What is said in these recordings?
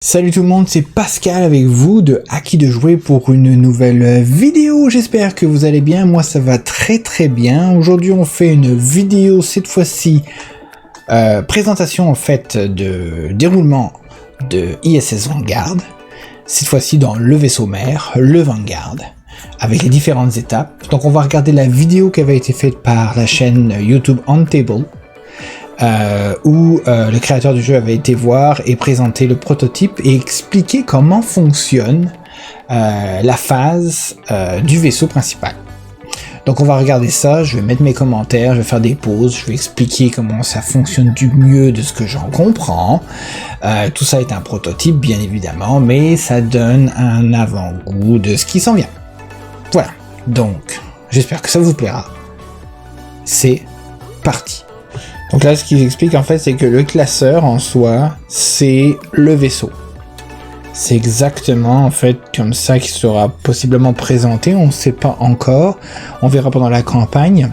Salut tout le monde, c'est Pascal avec vous de À qui de jouer pour une nouvelle vidéo. J'espère que vous allez bien, moi ça va très bien. Aujourd'hui on fait une vidéo, cette fois-ci présentation en fait de déroulement de ISS Vanguard. Cette fois-ci dans le vaisseau mère, le Vanguard, avec les différentes étapes. Donc on va regarder la vidéo qui avait été faite par la chaîne YouTube OnTable. Où le créateur du jeu avait été voir et présenter le prototype et expliquer comment fonctionne la phase du vaisseau principal. Donc on va regarder ça, je vais mettre mes commentaires, je vais faire des pauses, je vais expliquer comment ça fonctionne du mieux de ce que j'en comprends. Tout ça est un prototype bien évidemment, mais ça donne un avant-goût de ce qui s'en vient. Voilà, donc j'espère que ça vous plaira. C'est parti. Donc là, ce qu'ils expliquent en fait, c'est que le classeur en soi, c'est le vaisseau. C'est exactement en fait comme ça qu'il sera possiblement présenté. On ne sait pas encore. On verra pendant la campagne.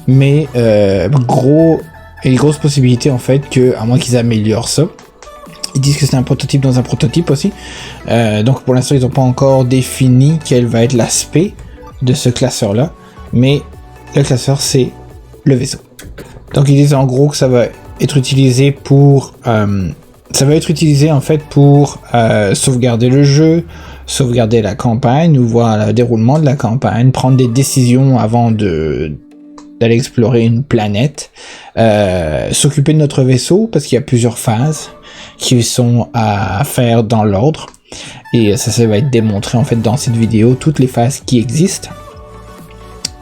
Mais il y a une grosse possibilité en fait que, à moins qu'ils améliorent ça, ils disent que c'est un prototype dans un prototype aussi. Donc pour l'instant, ils n'ont pas encore défini quel va être l'aspect de ce classeur-là. Mais le classeur, c'est le vaisseau. Donc ils disent en gros que ça va être utilisé pour en fait pour sauvegarder le jeu, sauvegarder la campagne ou voir le déroulement de la campagne, prendre des décisions avant d'aller explorer une planète, s'occuper de notre vaisseau parce qu'il y a plusieurs phases qui sont à faire dans l'ordre et ça va être démontré en fait dans cette vidéo, toutes les phases qui existent.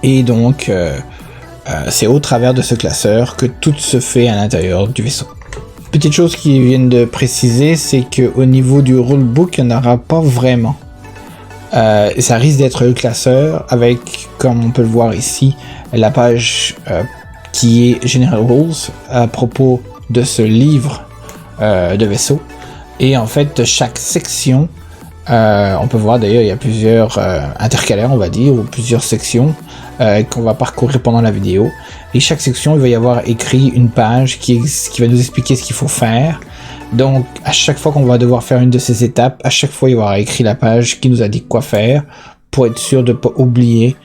Et donc c'est au travers de ce classeur que tout se fait à l'intérieur du vaisseau. Petite chose qu'ils viennent de préciser, c'est qu'au niveau du rulebook, il n'y en aura pas vraiment. Ça risque d'être le classeur avec, comme on peut le voir ici, la page qui est General Rules à propos de ce livre de vaisseau. Et en fait, chaque section, on peut voir d'ailleurs, il y a plusieurs intercalaires, on va dire, ou plusieurs sections qu'on va parcourir pendant la vidéo. Et chaque section, il va y avoir écrit une page qui va nous expliquer ce qu'il faut faire. Donc, à chaque fois qu'on va devoir faire une de ces étapes, à chaque fois, il y aura écrit la page qui nous a dit quoi faire pour être sûr de ne pas oublier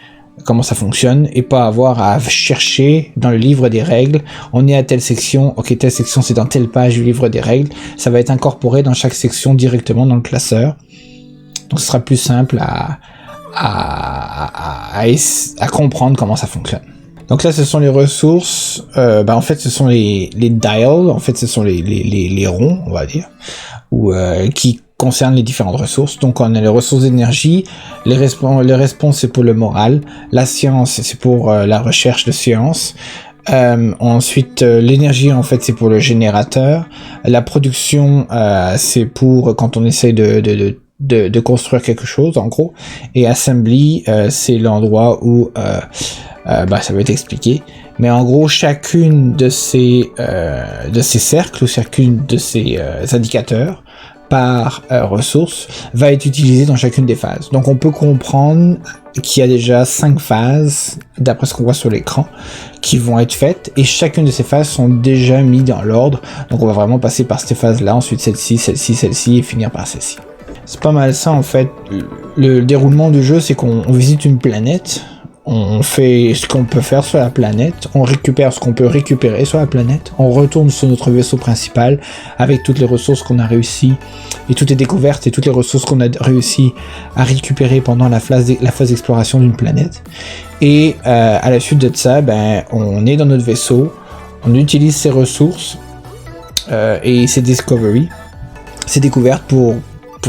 comment ça fonctionne et pas avoir à chercher dans le livre des règles. On est à telle section, ok, telle section c'est dans telle page du livre des règles. Ça va être incorporé dans chaque section directement dans le classeur. Donc, ce sera plus simple à comprendre comment ça fonctionne. Donc là, ce sont les ressources. En fait, ce sont les dials. En fait, ce sont les ronds, on va dire, qui concernent les différentes ressources. Donc, on a les ressources d'énergie. Les responses, c'est pour le moral. La science, c'est pour la recherche de science. Ensuite, l'énergie, en fait, c'est pour le générateur. La production, c'est pour quand on essaie de construire quelque chose, en gros. Et assembly, c'est l'endroit où ça va être expliqué. Mais en gros, chacune de ces cercles ou chacune de ces indicateurs par ressource va être utilisée dans chacune des phases. Donc on peut comprendre qu'il y a déjà 5 phases, d'après ce qu'on voit sur l'écran, qui vont être faites, et chacune de ces phases sont déjà mises dans l'ordre. Donc on va vraiment passer par ces phases-là, ensuite celle-ci, celle-ci, celle-ci, et finir par celle-ci. C'est pas mal ça en fait. Le déroulement du jeu, c'est qu'on visite une planète, on fait ce qu'on peut faire sur la planète, on récupère ce qu'on peut récupérer sur la planète, on retourne sur notre vaisseau principal avec toutes les ressources qu'on a réussi, et toutes les découvertes et toutes les ressources qu'on a réussi à récupérer pendant la phase d'exploration d'une planète. Et à la suite de ça, on est dans notre vaisseau, on utilise ces ressources et ces discoveries, ces découvertes pour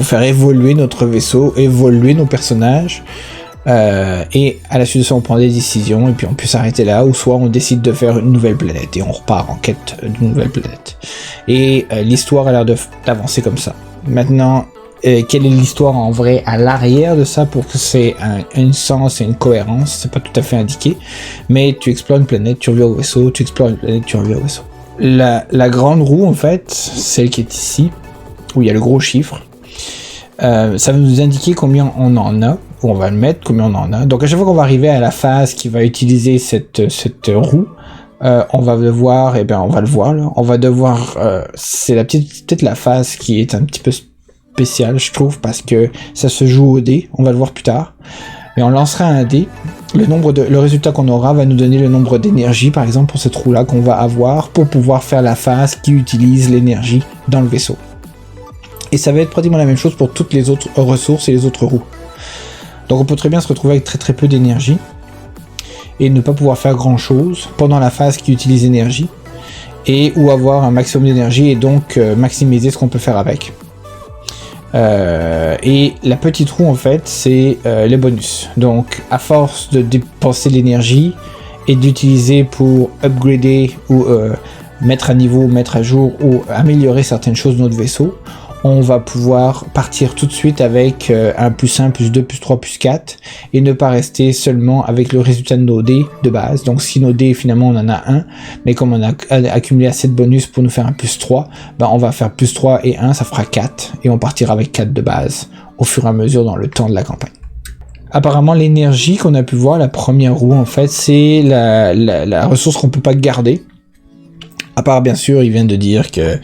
faire évoluer notre vaisseau, évoluer nos personnages, et à la suite de ça on prend des décisions et puis on peut s'arrêter là, ou soit on décide de faire une nouvelle planète et on repart en quête d'une nouvelle planète. Et l'histoire a l'air d'avancer comme ça. Maintenant, quelle est l'histoire en vrai à l'arrière de ça pour que c'est un sens et une cohérence, c'est pas tout à fait indiqué, mais tu explores une planète, tu reviens au vaisseau, tu explores une planète, tu reviens au vaisseau. La grande roue en fait, celle qui est ici, où il y a le gros chiffre, ça va nous indiquer combien on en a, où on va le mettre, combien on en a. Donc à chaque fois qu'on va arriver à la phase qui va utiliser cette roue, on va le voir, on va le voir là. On va devoir, c'est peut-être la phase qui est un petit peu spécial, je trouve, parce que ça se joue au dé, on va le voir plus tard. Mais on lancera un dé, le résultat qu'on aura va nous donner le nombre d'énergie, par exemple, pour ce trou-là qu'on va avoir pour pouvoir faire la phase qui utilise l'énergie dans le vaisseau. Et ça va être pratiquement la même chose pour toutes les autres ressources et les autres roues. Donc on peut très bien se retrouver avec très peu d'énergie et ne pas pouvoir faire grand chose pendant la phase qui utilise l'énergie, et ou avoir un maximum d'énergie et donc maximiser ce qu'on peut faire avec. Et la petite roue en fait c'est les bonus. Donc à force de dépenser de l'énergie et d'utiliser pour upgrader ou mettre à niveau, mettre à jour ou améliorer certaines choses de notre vaisseau, on va pouvoir partir tout de suite avec un +1, +2, +3, +4 et ne pas rester seulement avec le résultat de nos dés de base. Donc si nos dés finalement on en a 1, mais comme on a accumulé assez de bonus pour nous faire un +3, ben on va faire +3 et 1, ça fera 4 et on partira avec 4 de base au fur et à mesure dans le temps de la campagne. Apparemment l'énergie qu'on a pu voir, la première roue en fait, c'est la ressource qu'on peut pas garder. À part bien sûr, il vient de dire que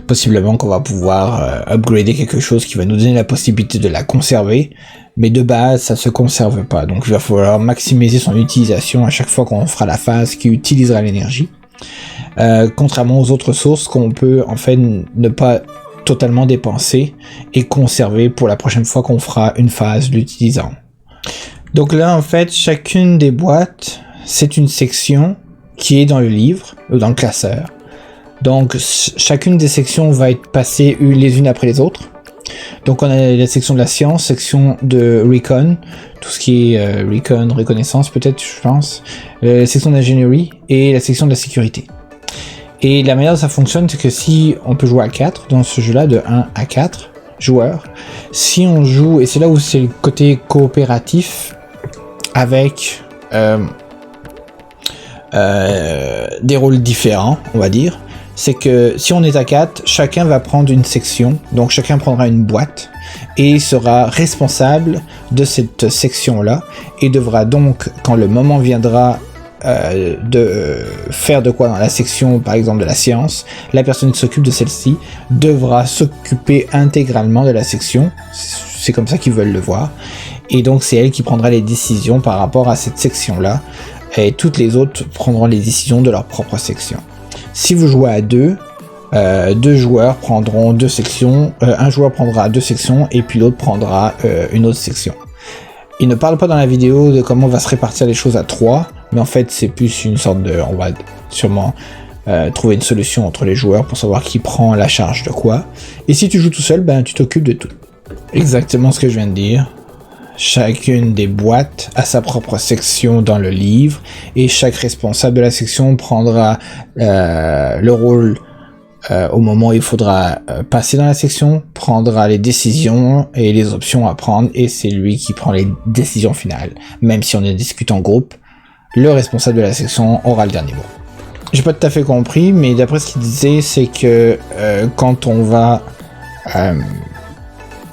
possiblement qu'on va pouvoir upgrader quelque chose qui va nous donner la possibilité de la conserver, mais de base ça se conserve pas, donc il va falloir maximiser son utilisation à chaque fois qu'on fera la phase qui utilisera l'énergie, contrairement aux autres sources qu'on peut en fait ne pas totalement dépenser et conserver pour la prochaine fois qu'on fera une phase l'utilisant. Donc là en fait chacune des boîtes c'est une section qui est dans le livre ou dans le classeur. Donc chacune des sections va être passée les unes après les autres. Donc on a la section de la science, section de recon, tout ce qui est reconnaissance peut-être je pense, la section d'ingénierie et la section de la sécurité. Et la manière dont ça fonctionne c'est que si on peut jouer à 4 dans ce jeu là de 1 à 4 joueurs, si on joue, et c'est là où c'est le côté coopératif avec des rôles différents on va dire, c'est que si on est à 4, chacun va prendre une section, donc chacun prendra une boîte et sera responsable de cette section-là et devra donc, quand le moment viendra de faire de quoi dans la section, par exemple de la science, la personne qui s'occupe de celle-ci devra s'occuper intégralement de la section, c'est comme ça qu'ils veulent le voir, et donc c'est elle qui prendra les décisions par rapport à cette section-là, et toutes les autres prendront les décisions de leur propre section. Si vous jouez à deux joueurs prendront deux sections, un joueur prendra deux sections et puis l'autre prendra une autre section. Il ne parle pas dans la vidéo de comment on va se répartir les choses à 3, mais en fait c'est plus une sorte de... on va sûrement trouver une solution entre les joueurs pour savoir qui prend la charge de quoi. Et si tu joues tout seul, ben tu t'occupes de tout. Exactement ce que je viens de dire. Chacune des boîtes a sa propre section dans le livre et chaque responsable de la section prendra le rôle au moment où il faudra passer dans la section, prendra les décisions et les options à prendre et c'est lui qui prend les décisions finales. Même si on discute en groupe, le responsable de la section aura le dernier mot. J'ai pas tout à fait compris, mais d'après ce qu'il disait, c'est que quand on va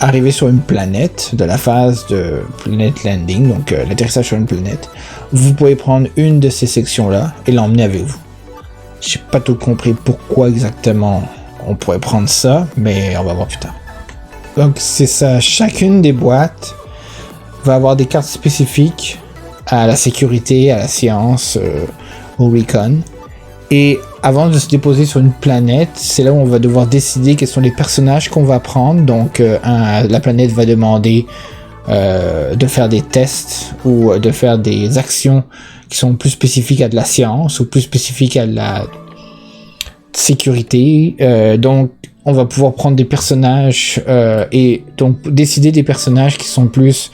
arriver sur une planète de la phase de Planet Landing, donc l'atterrissage sur une planète, vous pouvez prendre une de ces sections-là et l'emmener avec vous. J'ai pas tout compris pourquoi exactement on pourrait prendre ça, mais on va voir plus tard. Donc c'est ça, chacune des boîtes va avoir des cartes spécifiques à la sécurité, à la science, au recon. Et avant de se déposer sur une planète, c'est là où on va devoir décider quels sont les personnages qu'on va prendre. Donc la planète va demander de faire des tests ou de faire des actions qui sont plus spécifiques à de la science ou plus spécifiques à de la sécurité. Donc on va pouvoir prendre des personnages et donc décider des personnages qui sont plus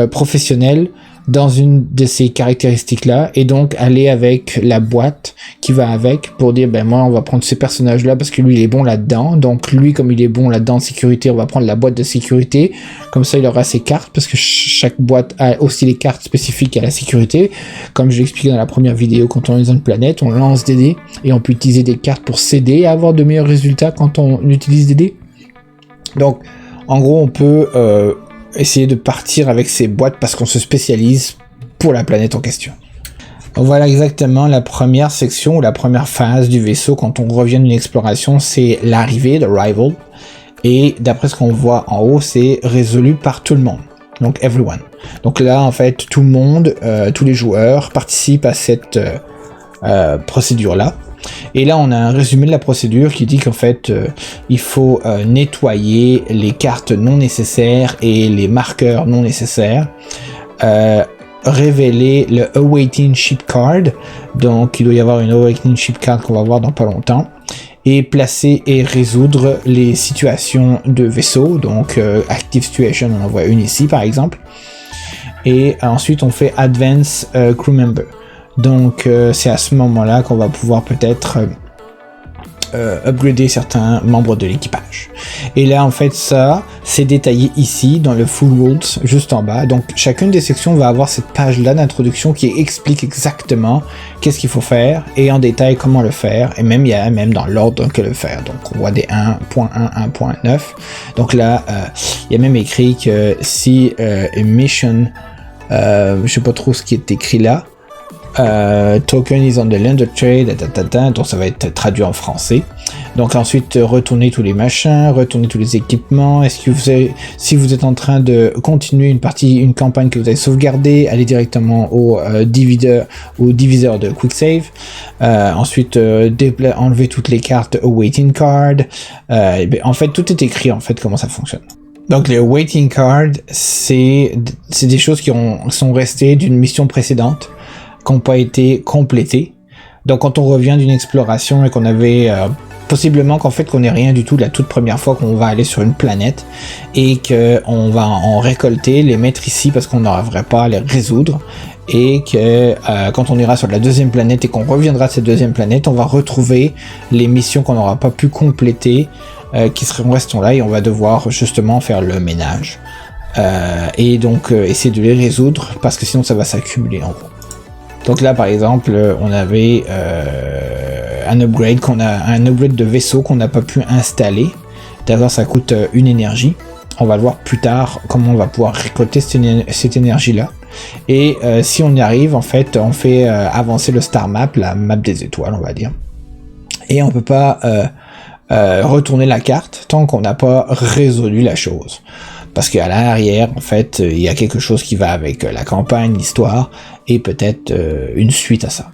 professionnels dans une de ces caractéristiques-là, et donc aller avec la boîte qui va avec pour dire, ben moi on va prendre ces personnages-là parce que lui il est bon là-dedans, donc lui comme il est bon là-dedans en sécurité, on va prendre la boîte de sécurité, comme ça il aura ses cartes, parce que chaque boîte a aussi les cartes spécifiques à la sécurité, comme je l'ai expliqué dans la première vidéo, quand on est dans une planète, on lance des dés, et on peut utiliser des cartes pour s'aider et avoir de meilleurs résultats quand on utilise des dés. Donc en gros on peut essayer de partir avec ces boîtes parce qu'on se spécialise pour la planète en question. Donc voilà exactement la première section ou la première phase du vaisseau quand on revient d'une exploration, c'est l'arrivée, l'arrival. et d'après ce qu'on voit en haut, c'est résolu par tout le monde, donc everyone. Donc là, en fait, tout le monde, tous les joueurs participent à cette procédure-là. Et là, on a un résumé de la procédure qui dit qu'en fait, il faut nettoyer les cartes non nécessaires et les marqueurs non nécessaires, révéler le Awaiting Ship Card, donc il doit y avoir une Awaiting Ship Card qu'on va voir dans pas longtemps, et placer et résoudre les situations de vaisseau, donc Active Situation, on en voit une ici par exemple, et ensuite on fait Advance Crew Member. Donc c'est à ce moment-là qu'on va pouvoir peut-être upgrader certains membres de l'équipage. Et là en fait ça c'est détaillé ici dans le Full Rules juste en bas. Donc chacune des sections va avoir cette page là d'introduction qui explique exactement qu'est-ce qu'il faut faire et en détail comment le faire, et même il y a même dans l'ordre que le faire. Donc on voit des 1.1, 1.9. Donc là il y a même écrit que si mission, je sais pas trop ce qui est écrit là, token is on the land of trade, donc ça va être traduit en français. Donc ensuite retournez tous les machins, retournez tous les équipements. Est-ce que si vous êtes en train de continuer une campagne que vous avez sauvegardée, allez directement au diviseur de quick save. Ensuite enlevez toutes les cartes awaiting card. En fait tout est écrit en fait comment ça fonctionne. Donc les waiting cards c'est des choses qui sont restées d'une mission précédente, qui n'ont pas été complétés. Donc quand on revient d'une exploration et qu'on avait possiblement qu'on n'ait rien du tout la toute première fois qu'on va aller sur une planète et qu'on va en récolter, les mettre ici parce qu'on n'arriverait pas à les résoudre, et que quand on ira sur la deuxième planète et qu'on reviendra de cette deuxième planète, on va retrouver les missions qu'on n'aura pas pu compléter qui resteront là, et on va devoir justement faire le ménage et donc essayer de les résoudre parce que sinon ça va s'accumuler en gros. Donc là par exemple on avait un upgrade de vaisseau qu'on n'a pas pu installer. D'abord ça coûte une énergie. On va le voir plus tard comment on va pouvoir récolter cette énergie là. Et si on y arrive, en fait on fait avancer le star map, la map des étoiles on va dire. Et on peut pas retourner la carte tant qu'on n'a pas résolu la chose. Parce qu'à l'arrière, en fait, il y a quelque chose qui va avec la campagne, l'histoire, et peut-être une suite à ça.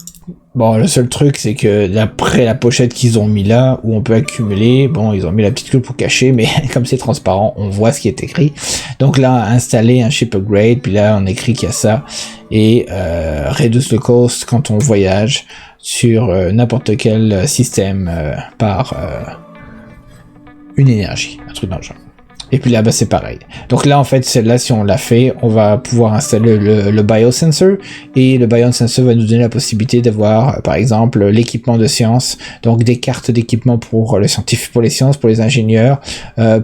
Bon, le seul truc, c'est que d'après la pochette qu'ils ont mis là, où on peut accumuler, bon, ils ont mis la petite queue pour cacher, mais comme c'est transparent, on voit ce qui est écrit. Donc là, installer un ship upgrade, puis là, on écrit qu'il y a ça, et reduce the cost quand on voyage sur n'importe quel système par une énergie, un truc dans le genre. Et puis là, c'est pareil. Donc là, en fait, celle-là, si on l'a fait, on va pouvoir installer le biosensor. Et le biosensor va nous donner la possibilité d'avoir, par exemple, l'équipement de science. Donc des cartes d'équipement pour les scientifiques, pour les sciences, pour les ingénieurs,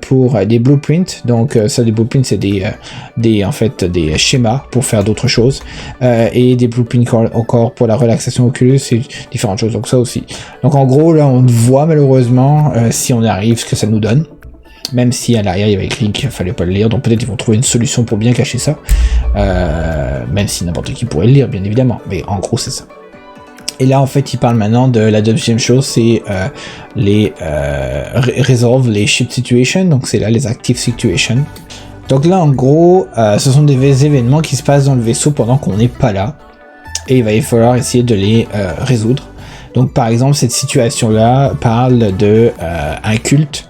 pour des blueprints. Donc ça, des blueprints, c'est des schémas pour faire d'autres choses. Et des blueprints encore pour la relaxation oculaire et différentes choses. Donc ça aussi. Donc en gros, là, on voit malheureusement, si on arrive, ce que ça nous donne. Même si à l'arrière il y avait écrit qu'il fallait pas le lire, donc peut-être ils vont trouver une solution pour bien cacher ça, même si n'importe qui pourrait le lire bien évidemment, mais en gros c'est ça. Et là en fait il parle maintenant de la deuxième chose, c'est les resolve les ship situations, donc c'est là les active situations. Donc là en gros ce sont des événements qui se passent dans le vaisseau pendant qu'on n'est pas là, et il va falloir essayer de les résoudre. Donc par exemple cette situation là parle de un culte,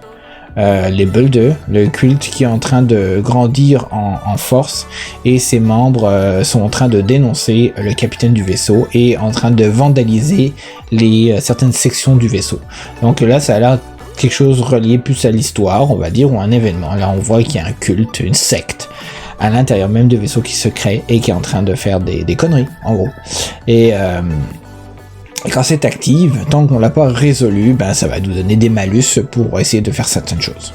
les Bulder, le culte qui est en train de grandir en force, et ses membres sont en train de dénoncer le capitaine du vaisseau et en train de vandaliser certaines sections du vaisseau. Donc là ça a l'air quelque chose relié plus à l'histoire on va dire, ou un événement. Là on voit qu'il y a un culte, une secte à l'intérieur même du vaisseau qui se crée et qui est en train de faire des conneries en gros. Et quand c'est active, tant qu'on l'a pas résolu, ça va nous donner des malus pour essayer de faire certaines choses.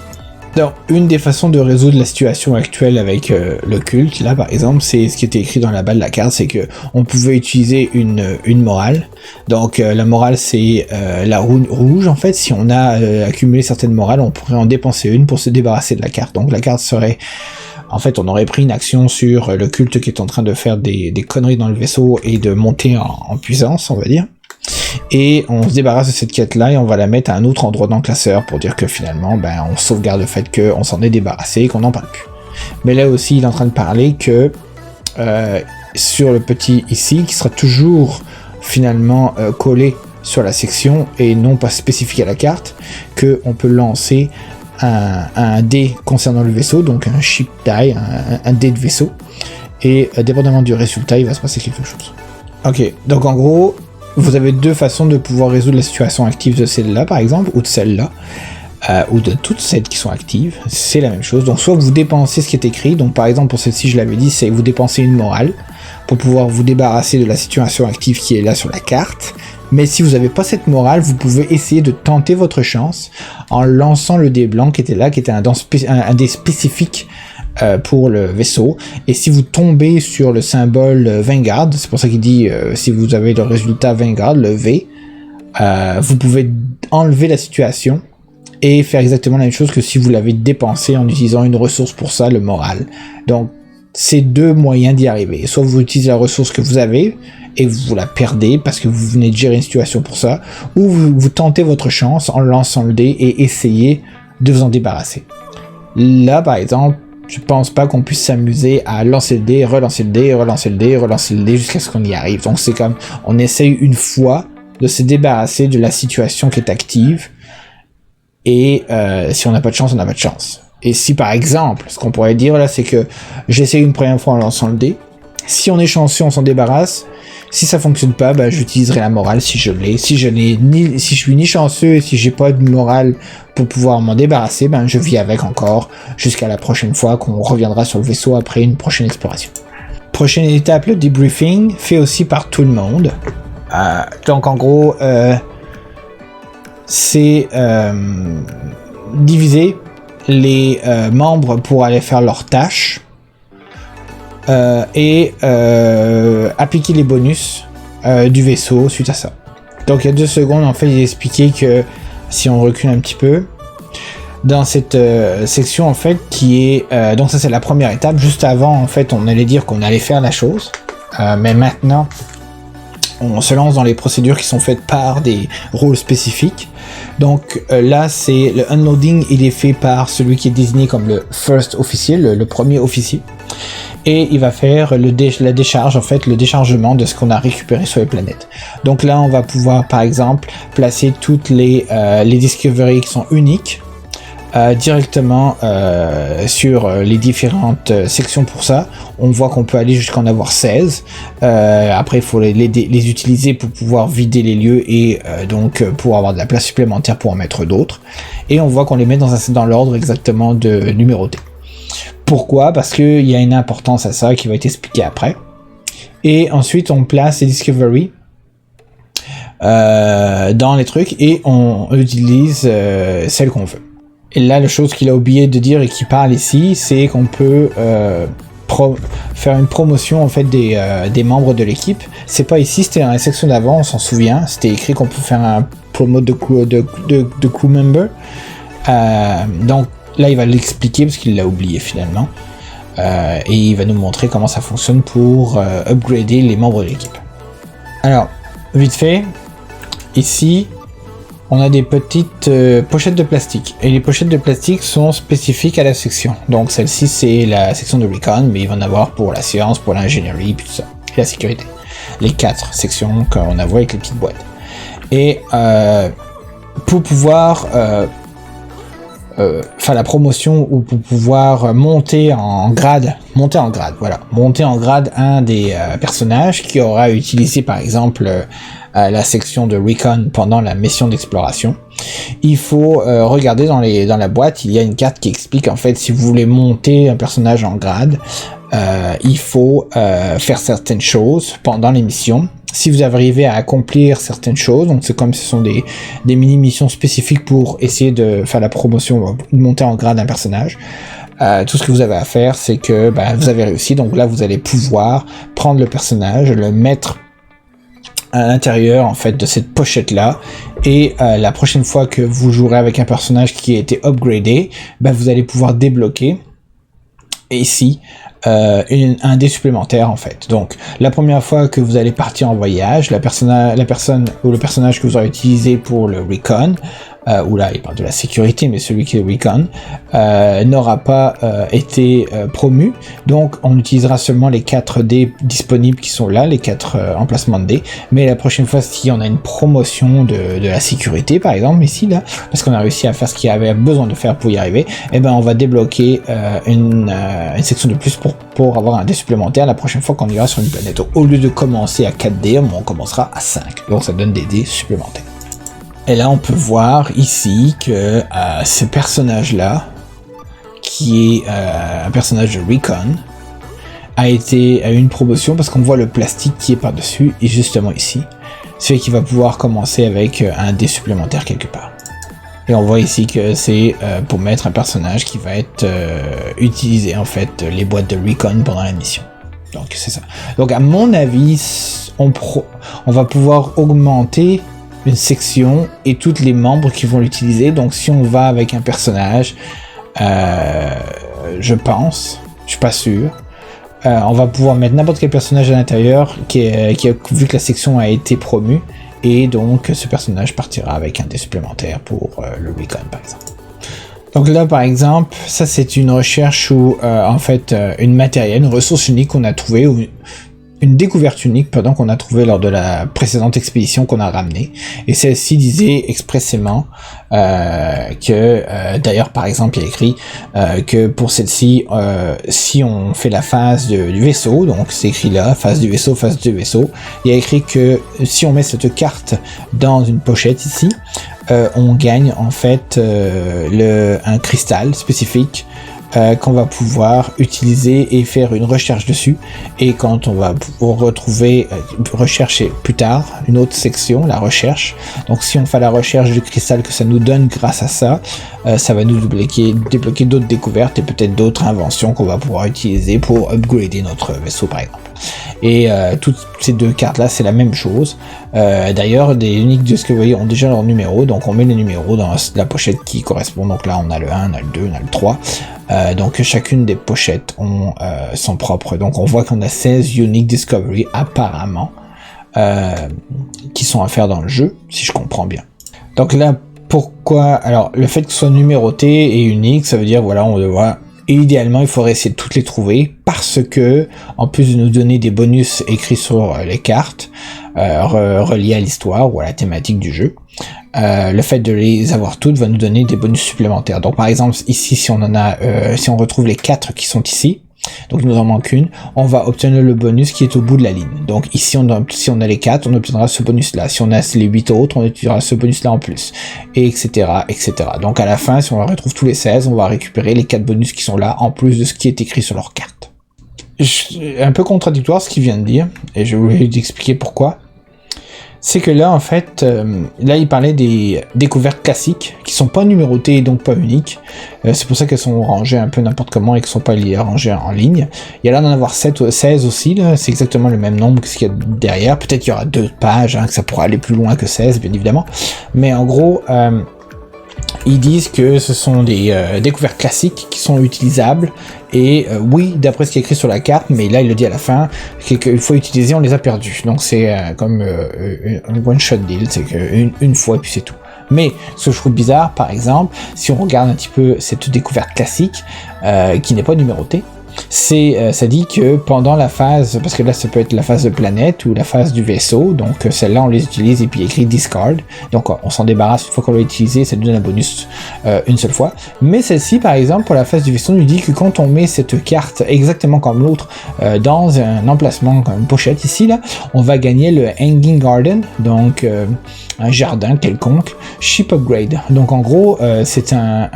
Donc, une des façons de résoudre la situation actuelle avec le culte, là par exemple, c'est ce qui était écrit dans la bas de la carte, c'est que on pouvait utiliser une morale. Donc la morale c'est la roue rouge en fait. Si on a accumulé certaines morales, on pourrait en dépenser une pour se débarrasser de la carte. Donc la carte serait... En fait, on aurait pris une action sur le culte qui est en train de faire des conneries dans le vaisseau et de monter en puissance, on va dire. et on se débarrasse de cette quête-là et on va la mettre à un autre endroit dans le classeur pour dire que finalement, on sauvegarde le fait qu'on s'en est débarrassé et qu'on n'en parle plus. Mais là aussi, il est en train de parler que sur le petit ici, qui sera toujours finalement collé sur la section et non pas spécifique à la carte, qu'on peut lancer un dé concernant le vaisseau, donc un ship die, un dé de vaisseau, et dépendamment du résultat, il va se passer quelque chose. Ok, donc en gros, vous avez deux façons de pouvoir résoudre la situation active de celle-là, par exemple, ou de celle-là, ou de toutes celles qui sont actives, c'est la même chose. Donc soit vous dépensez ce qui est écrit, donc par exemple pour celle-ci, je l'avais dit, c'est vous dépensez une morale, pour pouvoir vous débarrasser de la situation active qui est là sur la carte. Mais si vous n'avez pas cette morale, vous pouvez essayer de tenter votre chance en lançant le dé blanc qui était là, qui était un dé spécifique pour le vaisseau. Et si vous tombez sur le symbole Vanguard, c'est pour ça qu'il dit si vous avez le résultat Vanguard, le V, vous pouvez enlever la situation et faire exactement la même chose que si vous l'avez dépensé en utilisant une ressource pour ça, le moral. Donc c'est deux moyens d'y arriver. Soit vous utilisez la ressource que vous avez et vous la perdez parce que vous venez de gérer une situation pour ça, ou vous tentez votre chance en lançant le dé et essayez de vous en débarrasser. Là, par exemple, je pense pas qu'on puisse s'amuser à lancer le dé, relancer le dé, relancer le dé, relancer le dé jusqu'à ce qu'on y arrive. Donc c'est comme, on essaye une fois de se débarrasser de la situation qui est active, et si on n'a pas de chance, on n'a pas de chance. Et si par exemple, ce qu'on pourrait dire là, c'est que j'essaye une première fois en lançant le dé, si on est chanceux, on s'en débarrasse. Si ça fonctionne pas, j'utiliserai la morale si je l'ai. Si je suis ni chanceux et si j'ai pas de morale pour pouvoir m'en débarrasser, je vis avec encore jusqu'à la prochaine fois qu'on reviendra sur le vaisseau après une prochaine exploration. Prochaine étape, le debriefing, fait aussi par tout le monde. Donc en gros, c'est diviser les membres pour aller faire leurs tâches. Et appliquer les bonus du vaisseau suite à ça. Donc il y a 2 secondes, en fait, il expliquait que si on recule un petit peu, dans cette section en fait qui est donc ça c'est la première étape. Juste avant en fait on allait dire qu'on allait faire la chose, mais maintenant on se lance dans les procédures qui sont faites par des rôles spécifiques. Donc là c'est le unloading, il est fait par celui qui est désigné comme le first officier, le premier officier. Et il va faire la décharge, en fait, le déchargement de ce qu'on a récupéré sur les planètes. Donc là, on va pouvoir, par exemple, placer toutes les discoveries qui sont uniques directement sur les différentes sections pour ça. On voit qu'on peut aller jusqu'à en avoir 16. Après, il faut les utiliser pour pouvoir vider les lieux et donc pour avoir de la place supplémentaire pour en mettre d'autres. Et on voit qu'on les met dans l'ordre exactement de numéroté. Pourquoi ? Parce qu'il y a une importance à ça qui va être expliquée après. Et ensuite, on place les discoveries dans les trucs et on utilise celles qu'on veut. Et là, la chose qu'il a oublié de dire et qui parle ici, c'est qu'on peut faire une promotion en fait des membres de l'équipe. C'est pas ici, c'était dans la section d'avant, on s'en souvient. C'était écrit qu'on peut faire un promo de crew member. Donc là, il va l'expliquer parce qu'il l'a oublié finalement. Et il va nous montrer comment ça fonctionne pour upgrader les membres de l'équipe. Alors, vite fait, ici, on a des petites pochettes de plastique. Et les pochettes de plastique sont spécifiques à la section. Donc celle-ci, c'est la section de Recon, mais il va en avoir pour la science, pour l'ingénierie, puis tout ça. Et la sécurité. Les 4 sections qu'on a vues avec les petites boîtes. Et pour pouvoir faire la promotion ou pour pouvoir monter en grade un des personnages qui aura utilisé par exemple la section de Recon pendant la mission d'exploration. Il faut regarder dans la boîte, il y a une carte qui explique en fait si vous voulez monter un personnage en grade, il faut faire certaines choses pendant les missions. Si vous arrivez à accomplir certaines choses, donc c'est comme ce sont des mini-missions spécifiques pour essayer de faire la promotion, de monter en grade un personnage, tout ce que vous avez à faire, c'est que vous avez réussi. Donc là, vous allez pouvoir prendre le personnage, le mettre à l'intérieur en fait de cette pochette-là, et la prochaine fois que vous jouerez avec un personnage qui a été upgradé, vous allez pouvoir débloquer ici un dé supplémentaire en fait. Donc la première fois que vous allez partir en voyage, la personne ou le personnage que vous aurez utilisé pour le recon, ou là il parle de la sécurité, mais celui qui est recon, n'aura pas été promu, donc on utilisera seulement les 4 dés disponibles qui sont là, les 4 emplacements de dés, mais la prochaine fois si on a une promotion de la sécurité par exemple, ici là, parce qu'on a réussi à faire ce qu'il y avait besoin de faire pour y arriver, et ben on va débloquer une section de plus pour avoir un dé supplémentaire la prochaine fois qu'on ira sur une planète. Donc, au lieu de commencer à 4 dés, on commencera à 5, donc ça donne des dés supplémentaires. Et là, on peut voir ici que ce personnage-là, qui est un personnage de Recon, a eu une promotion parce qu'on voit le plastique qui est par-dessus, et justement ici. Ce fait qu'il va pouvoir commencer avec un dé supplémentaire quelque part. Et on voit ici que c'est pour mettre un personnage qui va être utilisé, en fait, les boîtes de Recon pendant la mission. Donc, c'est ça. Donc, à mon avis, on va pouvoir augmenter une section et tous les membres qui vont l'utiliser. Donc si on va avec un personnage, je pense, je suis pas sûr, on va pouvoir mettre n'importe quel personnage à l'intérieur qui a vu que la section a été promue, et donc ce personnage partira avec un dé supplémentaire pour le recon par exemple. Donc là par exemple, ça c'est une recherche où en fait une ressource unique qu'on a trouvée, ou une découverte unique qu'on a trouvée lors de la précédente expédition qu'on a ramenée, et celle-ci disait expressément que d'ailleurs par exemple il y a écrit que pour celle-ci si on fait la phase du vaisseau, donc c'est écrit là, phase du vaisseau, il y a écrit que si on met cette carte dans une pochette ici, on gagne en fait un cristal spécifique qu'on va pouvoir utiliser et faire une recherche dessus, et quand on va rechercher plus tard une autre section, la recherche, donc si on fait la recherche du cristal que ça nous donne grâce à ça, ça va nous débloquer d'autres découvertes et peut-être d'autres inventions qu'on va pouvoir utiliser pour upgrader notre vaisseau par exemple. Et toutes ces deux cartes là c'est la même chose. D'ailleurs des Unique Discovery ont déjà leur numéro, donc on met les numéros dans la pochette qui correspond. Donc là on a le 1, on a le 2, on a le 3, donc chacune des pochettes ont son propre, donc on voit qu'on a 16 Unique Discovery apparemment qui sont à faire dans le jeu, si je comprends bien. Donc là pourquoi, alors le fait que ce soit numéroté et unique, ça veut dire voilà, on doit, et idéalement il faudrait essayer de toutes les trouver, parce que en plus de nous donner des bonus écrits sur les cartes reliés à l'histoire ou à la thématique du jeu, le fait de les avoir toutes va nous donner des bonus supplémentaires. Donc par exemple ici si on retrouve les 4 qui sont ici, donc il nous en manque une, on va obtenir le bonus qui est au bout de la ligne. Donc ici si on a les 4, on obtiendra ce bonus là, si on a les 8 autres, on obtiendra ce bonus là en plus, et etc. Donc à la fin, si on retrouve tous les 16, on va récupérer les 4 bonus qui sont là, en plus de ce qui est écrit sur leur carte. Un peu contradictoire ce qu'il vient de dire, et je vais vous expliquer pourquoi. C'est que là, en fait, là, il parlait des découvertes classiques, qui sont pas numérotées et donc pas uniques. C'est pour ça qu'elles sont rangées un peu n'importe comment et qu'elles sont pas rangées en ligne. Il y a l'air d'en avoir 16 aussi, là. C'est exactement le même nombre que ce qu'il y a derrière. Peut-être qu'il y aura 2 pages, que ça pourra aller plus loin que 16, bien évidemment. Mais en gros, ils disent que ce sont des découvertes classiques qui sont utilisables, et oui, d'après ce qui est écrit sur la carte, mais là il le dit à la fin, qu'une fois utilisé on les a perdus, donc c'est comme un one shot deal, c'est qu'une fois et puis c'est tout. Mais ce que je trouve bizarre, par exemple, si on regarde un petit peu cette découverte classique qui n'est pas numérotée, ça dit que pendant la phase, parce que là ça peut être la phase de planète ou la phase du vaisseau, donc celle-là on les utilise et puis il y a écrit discard, donc on s'en débarrasse une fois qu'on l'a utilisé, ça nous donne un bonus une seule fois. Mais celle-ci par exemple pour la phase du vaisseau nous dit que quand on met cette carte exactement comme l'autre dans un emplacement comme une pochette ici là, on va gagner le Hanging Garden, donc un jardin quelconque, ship upgrade. Donc en gros c'est un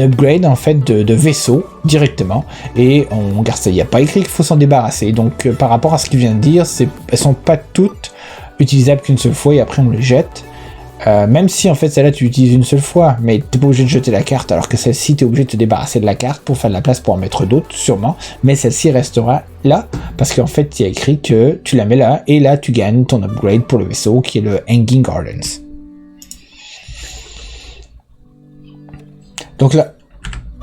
upgrade en fait de vaisseau directement, et on garde ça. Il n'y a pas écrit qu'il faut s'en débarrasser, donc par rapport à ce qu'il vient de dire, elles sont pas toutes utilisables qu'une seule fois et après on les jette, même si en fait celle-là tu l'utilises une seule fois, mais t'es pas obligé de jeter la carte, alors que celle-ci t'es obligé de te débarrasser de la carte pour faire de la place pour en mettre d'autres sûrement, mais celle-ci restera là parce qu'en fait il y a écrit que tu la mets là et là tu gagnes ton upgrade pour le vaisseau qui est le Hanging Gardens. Donc là,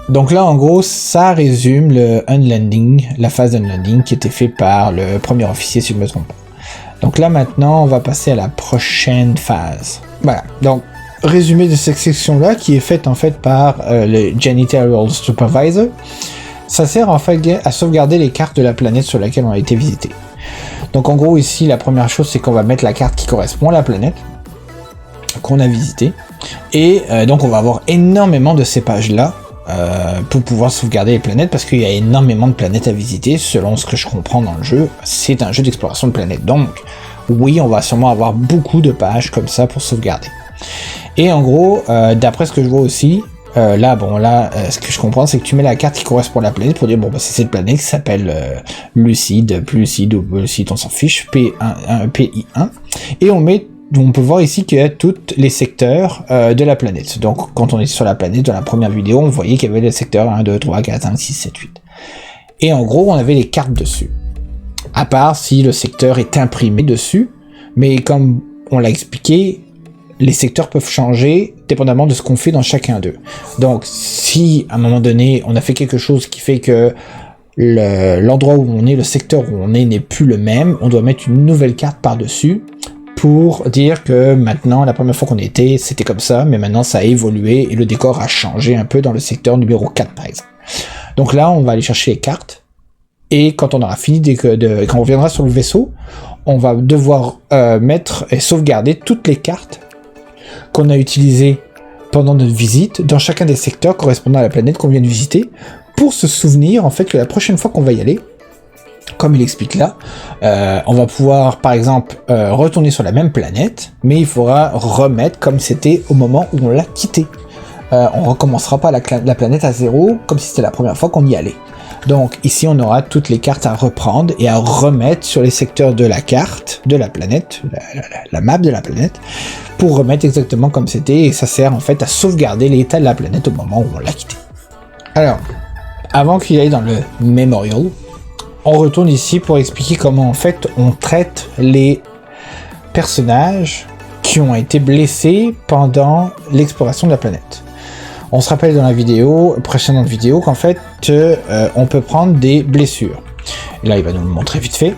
Donc là, en gros, ça résume le unlanding, la phase d'unlanding qui était faite par le premier officier, si je ne me trompe pas. Donc là, maintenant, on va passer à la prochaine phase. Voilà, donc résumé de cette section-là, qui est faite en fait par le Janitorial Supervisor. Ça sert en fait à sauvegarder les cartes de la planète sur laquelle on a été visité. Donc en gros, ici, la première chose, c'est qu'on va mettre la carte qui correspond à la planète qu'on a visitée. Et donc on va avoir énormément de ces pages-là pour pouvoir sauvegarder les planètes, parce qu'il y a énormément de planètes à visiter. Selon ce que je comprends dans le jeu, c'est un jeu d'exploration de planètes. Donc oui, on va sûrement avoir beaucoup de pages comme ça pour sauvegarder. Et en gros, d'après ce que je vois aussi, ce que je comprends, c'est que tu mets la carte qui correspond à la planète pour dire, bon, bah, c'est cette planète qui s'appelle Lucide, plus Lucide ou Lucide, on s'en fiche, PI1, et on peut voir ici qu'il y a tous les secteurs de la planète. Donc, quand on est sur la planète, dans la première vidéo, on voyait qu'il y avait les secteurs 1, 2, 3, 4, 5, 6, 7, 8. Et en gros, on avait les cartes dessus. À part si le secteur est imprimé dessus, mais comme on l'a expliqué, les secteurs peuvent changer dépendamment de ce qu'on fait dans chacun d'eux. Donc, si à un moment donné, on a fait quelque chose qui fait que l'endroit où on est, le secteur où on est n'est plus le même, on doit mettre une nouvelle carte par-dessus pour dire que maintenant, la première fois qu'on était, c'était comme ça, mais maintenant ça a évolué et le décor a changé un peu dans le secteur numéro 4, par exemple. Donc là, on va aller chercher les cartes, et quand on aura fini, quand on reviendra sur le vaisseau, on va devoir mettre et sauvegarder toutes les cartes qu'on a utilisées pendant notre visite dans chacun des secteurs correspondant à la planète qu'on vient de visiter, pour se souvenir en fait que la prochaine fois qu'on va y aller, comme il explique là, on va pouvoir par exemple retourner sur la même planète, mais il faudra remettre comme c'était au moment où on l'a quitté. On recommencera pas la planète à zéro comme si c'était la première fois qu'on y allait. Donc ici on aura toutes les cartes à reprendre et à remettre sur les secteurs de la carte de la planète, la map de la planète, pour remettre exactement comme c'était, et ça sert en fait à sauvegarder l'état de la planète au moment où on l'a quitté. Alors, avant qu'il aille dans le Memorial, on retourne ici pour expliquer comment en fait on traite les personnages qui ont été blessés pendant l'exploration de la planète. On se rappelle dans la précédente vidéo qu'en fait on peut prendre des blessures. Et là il va nous le montrer vite fait.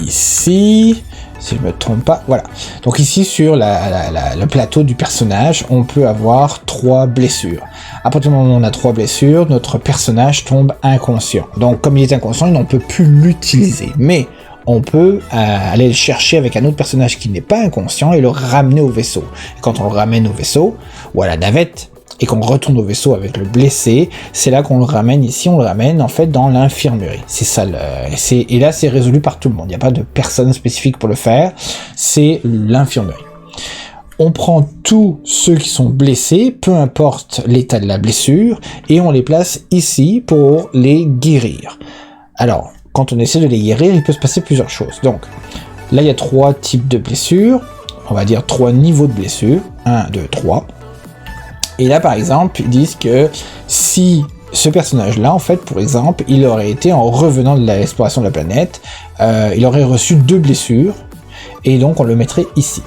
Ici, si je me trompe pas, voilà. Donc ici sur le plateau du personnage, on peut avoir 3 blessures. À partir du moment où on a 3 blessures, notre personnage tombe inconscient. Donc comme il est inconscient, on ne peut plus l'utiliser. Mais on peut aller le chercher avec un autre personnage qui n'est pas inconscient et le ramener au vaisseau. Et quand on le ramène au vaisseau, ou à la navette, et qu'on retourne au vaisseau avec le blessé, c'est là qu'on le ramène ici, on le ramène en fait dans l'infirmerie. C'est ça, et là c'est résolu par tout le monde, il n'y a pas de personne spécifique pour le faire, c'est l'infirmerie. On prend tous ceux qui sont blessés, peu importe l'état de la blessure, et on les place ici pour les guérir. Alors, quand on essaie de les guérir, il peut se passer plusieurs choses. Donc, là il y a 3 types de blessures, on va dire 3 niveaux de blessures, 1, 2, 3. Et là, par exemple, ils disent que si ce personnage-là, en fait, pour exemple, il aurait été, en revenant de l'exploration de la planète, il aurait reçu 2 blessures, et donc on le mettrait ici.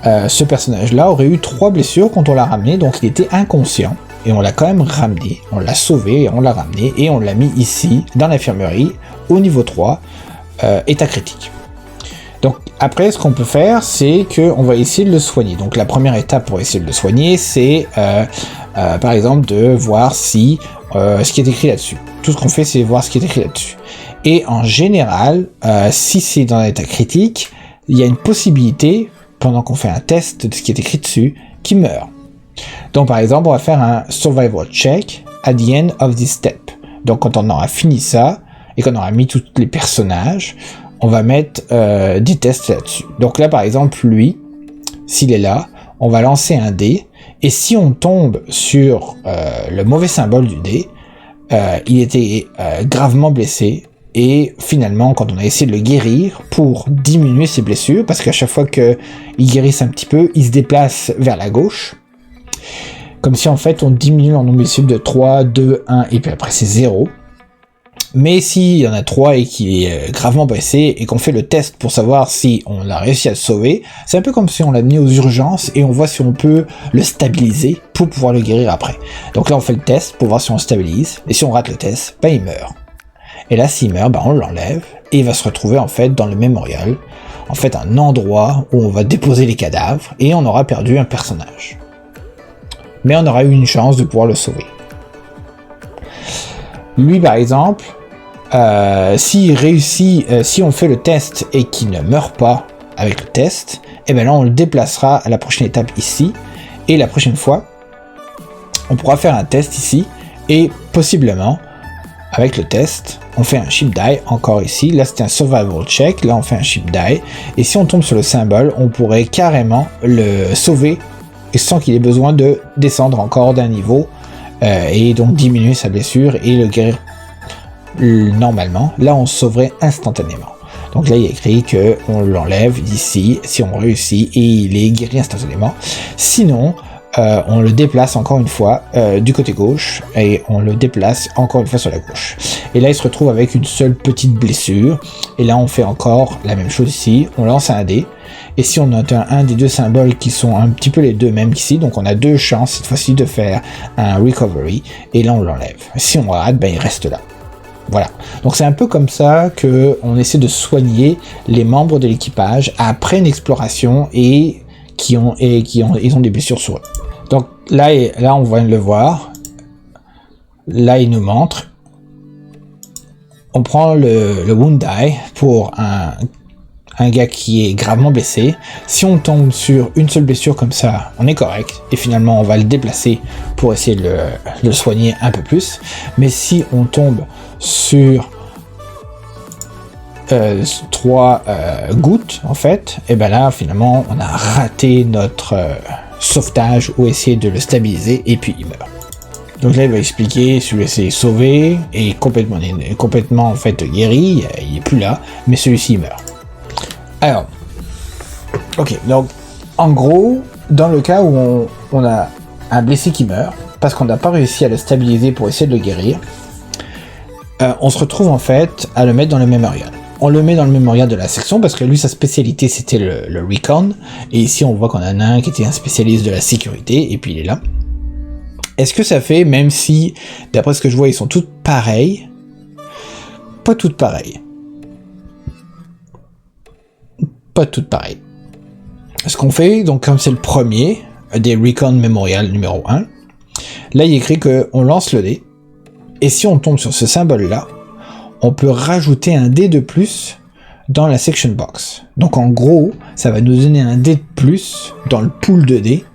Ce personnage-là aurait eu 3 blessures quand on l'a ramené, donc il était inconscient, et on l'a quand même ramené, on l'a sauvé, et on l'a ramené, et on l'a mis ici, dans l'infirmerie, au niveau 3, état critique. Donc après, ce qu'on peut faire, c'est qu'on va essayer de le soigner. Donc la première étape pour essayer de le soigner, c'est par exemple de voir si ce qui est écrit là-dessus. Tout ce qu'on fait, c'est voir ce qui est écrit là-dessus. Et en général, si c'est dans un état critique, il y a une possibilité, pendant qu'on fait un test de ce qui est écrit dessus, qu'il meurt. Donc par exemple, on va faire un survival check at the end of this step. Donc quand on aura fini ça, et qu'on aura mis tous les personnages, on va mettre des tests là-dessus. Donc là, par exemple, lui, s'il est là, on va lancer un dé, et si on tombe sur le mauvais symbole du dé, il était gravement blessé, et finalement, quand on a essayé de le guérir pour diminuer ses blessures, parce qu'à chaque fois qu'il guérisse un petit peu, il se déplace vers la gauche, comme si en fait on diminue en nombre de blessures de 3, 2, 1, et puis après c'est 0. Mais s'il y en a 3 et qu'il est gravement blessé et qu'on fait le test pour savoir si on a réussi à le sauver, c'est un peu comme si on l'a mis aux urgences et on voit si on peut le stabiliser pour pouvoir le guérir après. Donc là on fait le test pour voir si on le stabilise, et si on rate le test, ben il meurt. Et là s'il meurt, ben on l'enlève et il va se retrouver en fait dans le mémorial, en fait un endroit où on va déposer les cadavres et on aura perdu un personnage. Mais on aura eu une chance de pouvoir le sauver. Lui par exemple, s'il réussit, si on fait le test et qu'il ne meurt pas avec le test, et bien là on le déplacera à la prochaine étape ici, et la prochaine fois on pourra faire un test ici, et possiblement avec le test on fait un ship die encore ici. Là c'était un survival check, là on fait un ship die, et si on tombe sur le symbole on pourrait carrément le sauver et sans qu'il ait besoin de descendre encore d'un niveau, et donc diminuer sa blessure et le guérir normalement. Là on se sauverait instantanément. Donc là il est écrit que on l'enlève d'ici si on réussit et il est guéri instantanément. Sinon on le déplace encore une fois du côté gauche et on le déplace encore une fois sur la gauche. Et là il se retrouve avec une seule petite blessure. Et là on fait encore la même chose ici. On lance un dé. Et si on atteint un des deux symboles qui sont un petit peu les deux mêmes qu'ici, donc on a 2 chances cette fois-ci de faire un recovery. Et là on l'enlève. Si on rate, ben il reste là. Voilà, donc c'est un peu comme ça que on essaie de soigner les membres de l'équipage après une exploration et ils ont des blessures sur eux. Donc là on va le voir. Là il nous montre. On prend le wound die pour un gars qui est gravement blessé. Si on tombe sur une seule blessure comme ça, on est correct. Et finalement, on va le déplacer pour essayer de le soigner un peu plus. Mais si on tombe sur 3 gouttes, en fait, et ben là, finalement, on a raté notre sauvetage ou essayer de le stabiliser et puis il meurt. Donc là, il va expliquer, celui-ci est sauvé et complètement en fait guéri, il est plus là, mais celui-ci il meurt. Alors, ok, donc en gros, dans le cas où on a un blessé qui meurt, parce qu'on n'a pas réussi à le stabiliser pour essayer de le guérir, on se retrouve en fait à le mettre dans le mémorial. On le met dans le mémorial de la section parce que lui, sa spécialité c'était le recon, et ici on voit qu'on en a un qui était un spécialiste de la sécurité, et puis il est là. Est-ce que ça fait, même si, d'après ce que je vois, ils sont toutes pareilles, pas toutes pareilles. Pas toutes pareilles. Ce qu'on fait, donc comme c'est le premier des Recon Memorial numéro 1, là il est écrit qu'on lance le dé, et si on tombe sur ce symbole-là, on peut rajouter un dé de plus dans la section box. Donc en gros, ça va nous donner un dé de plus dans le pool de dés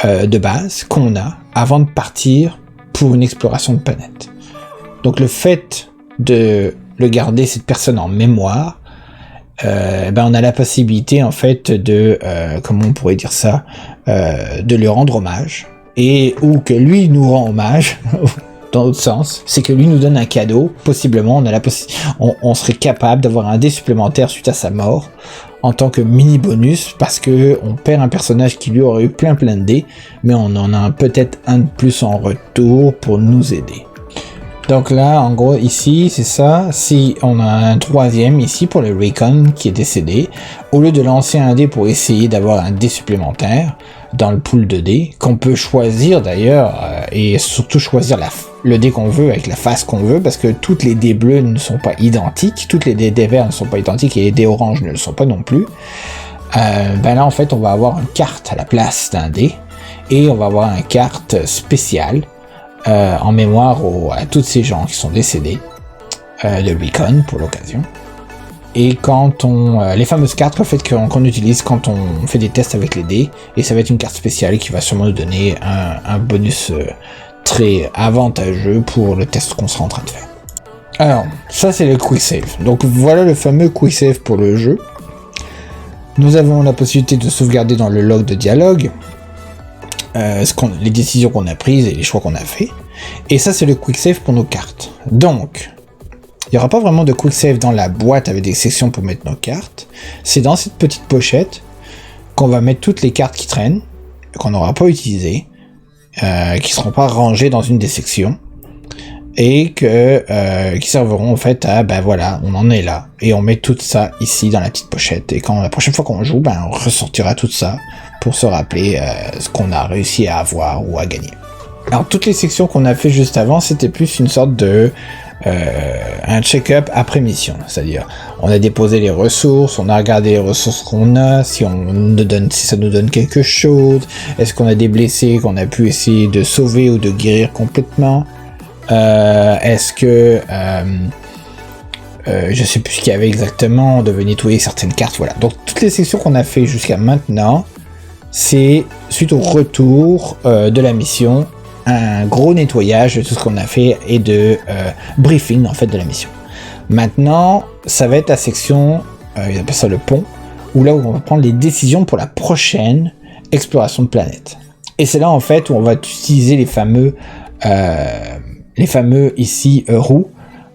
de base qu'on a avant de partir pour une exploration de planète. Donc le fait de le garder cette personne en mémoire, on a la possibilité en fait de, comment on pourrait dire ça, de lui rendre hommage, et ou que lui nous rend hommage dans l'autre sens, c'est que lui nous donne un cadeau. Possiblement on serait capable d'avoir un dé supplémentaire suite à sa mort en tant que mini bonus, parce que on perd un personnage qui lui aurait eu plein de dés, mais on en a peut-être un de plus en retour pour nous aider. Donc là, en gros, ici, c'est ça. Si on a un troisième ici pour le Recon qui est décédé, au lieu de lancer un dé pour essayer d'avoir un dé supplémentaire dans le pool de dés, qu'on peut choisir d'ailleurs, et surtout choisir le dé qu'on veut avec la face qu'on veut, parce que toutes les dés bleus ne sont pas identiques, toutes les dés verts ne sont pas identiques, et les dés oranges ne le sont pas non plus. Là, en fait, on va avoir une carte à la place d'un dé, et on va avoir une carte spéciale en mémoire à tous ces gens qui sont décédés de Recon pour l'occasion. Et quand les fameuses cartes en fait, qu'on utilise quand on fait des tests avec les dés, et ça va être une carte spéciale qui va sûrement nous donner un bonus très avantageux pour le test qu'on sera en train de faire. Alors, ça c'est le quick save. Donc voilà le fameux quick save pour le jeu. Nous avons la possibilité de sauvegarder dans le log de dialogue les décisions qu'on a prises et les choix qu'on a fait. Et ça c'est le quick save pour nos cartes. Donc, il n'y aura pas vraiment de quick save dans la boîte avec des sections pour mettre nos cartes. C'est dans cette petite pochette qu'on va mettre toutes les cartes qui traînent, qu'on n'aura pas utilisées, qui ne seront pas rangées dans une des sections. et qui serviront en fait à, ben voilà, on en est là, et on met tout ça ici dans la petite pochette, et quand la prochaine fois qu'on joue, ben on ressortira tout ça pour se rappeler ce qu'on a réussi à avoir ou à gagner. Alors toutes les sections qu'on a fait juste avant, c'était plus une sorte de un check-up après mission, c'est-à-dire on a déposé les ressources, on a regardé les ressources qu'on a, si ça nous donne quelque chose, est-ce qu'on a des blessés qu'on a pu essayer de sauver ou de guérir complètement, est-ce que je sais plus ce qu'il y avait exactement, on devait nettoyer certaines cartes, voilà. Donc toutes les sections qu'on a fait jusqu'à maintenant, c'est suite au retour de la mission, un gros nettoyage de tout ce qu'on a fait et de briefing en fait de la mission. Maintenant, ça va être la section, ils appellent ça le pont, où là où on va prendre les décisions pour la prochaine exploration de planète. Et c'est là en fait où on va utiliser les fameux ici roues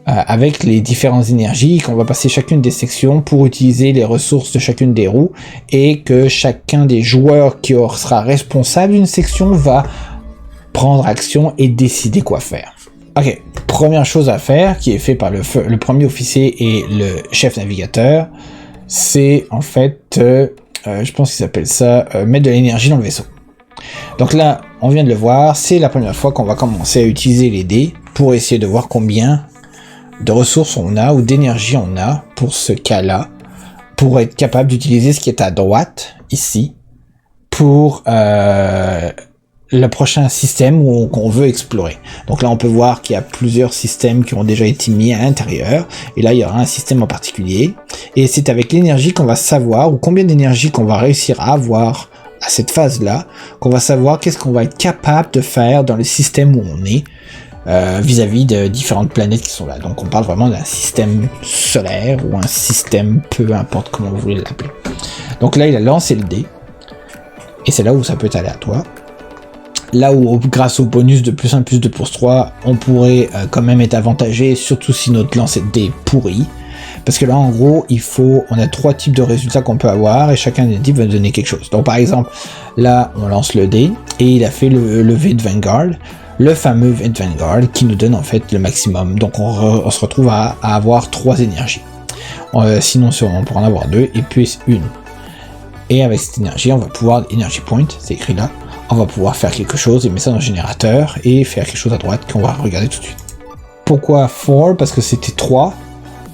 avec les différentes énergies, qu'on va passer chacune des sections pour utiliser les ressources de chacune des roues, et que chacun des joueurs qui sera responsable d'une section va prendre action et décider quoi faire. Ok, première chose à faire, qui est fait par le premier officier et le chef navigateur, c'est en fait, je pense qu'ils appellent ça, mettre de l'énergie dans le vaisseau. Donc là, on vient de le voir, c'est la première fois qu'on va commencer à utiliser les dés pour essayer de voir combien de ressources on a ou d'énergie on a pour ce cas-là, pour être capable d'utiliser ce qui est à droite, ici, pour le prochain système qu'on veut explorer. Donc là, on peut voir qu'il y a plusieurs systèmes qui ont déjà été mis à l'intérieur, et là, il y aura un système en particulier, et c'est avec l'énergie qu'on va savoir, ou combien d'énergie qu'on va réussir à avoir à cette phase-là, qu'on va savoir qu'est-ce qu'on va être capable de faire dans le système où on est, vis-à-vis de différentes planètes qui sont là. Donc on parle vraiment d'un système solaire, ou un système, peu importe comment vous voulez l'appeler. Donc là, il a lancé le dé, et c'est là où ça peut être aléatoire. Là où, grâce au bonus de plus 1, plus 2, plus 3, on pourrait quand même être avantagé, surtout si notre lancer de dé est pourri. Parce que là, en gros, on a 3 types de résultats qu'on peut avoir, et chacun des types va donner quelque chose. Donc par exemple, là, on lance le dé, et il a fait le V de Vanguard, le fameux V de Vanguard, qui nous donne en fait le maximum. Donc on se retrouve à avoir 3 énergies. Sinon, on pourra en avoir 2, et puis 1. Et avec cette énergie, on va pouvoir, Energy Point, c'est écrit là, on va pouvoir faire quelque chose et mettre ça dans le générateur et faire quelque chose à droite qu'on va regarder tout de suite. Pourquoi 4? Parce que c'était 3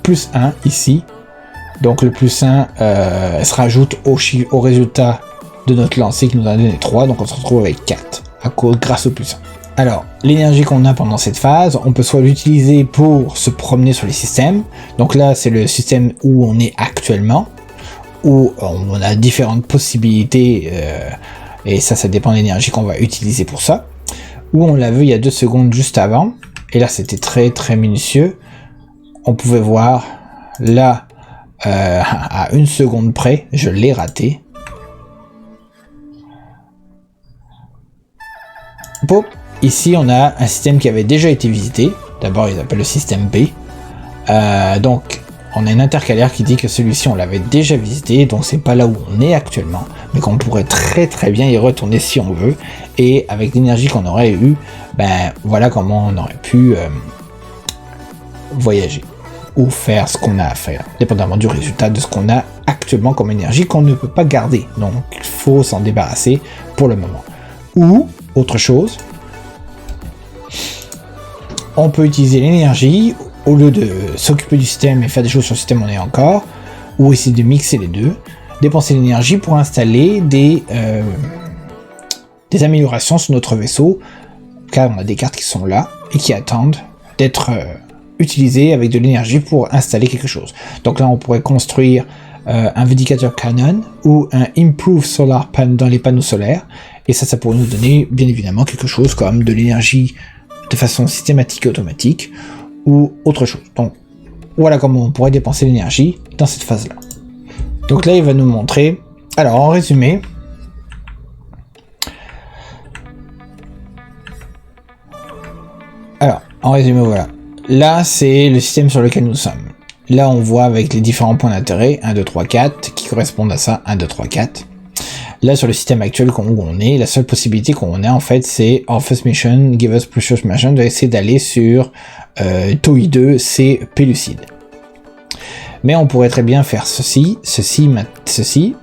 plus 1 ici. Donc le plus 1 se rajoute au résultat de notre lancer qui nous a donné 3. Donc on se retrouve avec 4 grâce au plus 1. Alors, l'énergie qu'on a pendant cette phase, on peut soit l'utiliser pour se promener sur les systèmes. Donc là, c'est le système où on est actuellement, où on a différentes possibilités, et ça dépend de l'énergie qu'on va utiliser pour ça. Où on l'a vu il y a 2 secondes juste avant, et là c'était très très minutieux. On pouvait voir, là, à 1 seconde près, je l'ai raté. Bon, ici on a un système qui avait déjà été visité. D'abord ils appellent le système B. Donc on a une intercalaire qui dit que celui-ci on l'avait déjà visité, donc c'est pas là où on est actuellement, mais qu'on pourrait très très bien y retourner si on veut, et avec l'énergie qu'on aurait eu, ben voilà comment on aurait pu voyager, ou faire ce qu'on a à faire, dépendamment du résultat de ce qu'on a actuellement comme énergie qu'on ne peut pas garder, donc il faut s'en débarrasser pour le moment. Ou, autre chose, on peut utiliser l'énergie, au lieu de s'occuper du système et faire des choses sur le système où on est encore, ou essayer de mixer les deux, dépenser l'énergie pour installer des améliorations sur notre vaisseau, car on a des cartes qui sont là, et qui attendent d'être utilisées avec de l'énergie pour installer quelque chose. Donc là on pourrait construire un Vindicator Cannon, ou un Improve Solar Pan dans les panneaux solaires, et ça pourrait nous donner bien évidemment quelque chose comme de l'énergie de façon systématique et automatique, ou autre chose. Donc voilà comment on pourrait dépenser l'énergie dans cette phase là. Donc là il va nous montrer, alors en résumé, voilà, là c'est le système sur lequel nous sommes. Là on voit avec les différents points d'intérêt 1, 2, 3, 4 qui correspondent à ça, 1, 2, 3, 4. Là, sur le système actuel où on est, la seule possibilité qu'on a, en fait, c'est Our First Mission, Give Us Precious Mission, de essayer d'aller sur TOEI 2, c'est Pellucid. Mais on pourrait très bien faire ceci,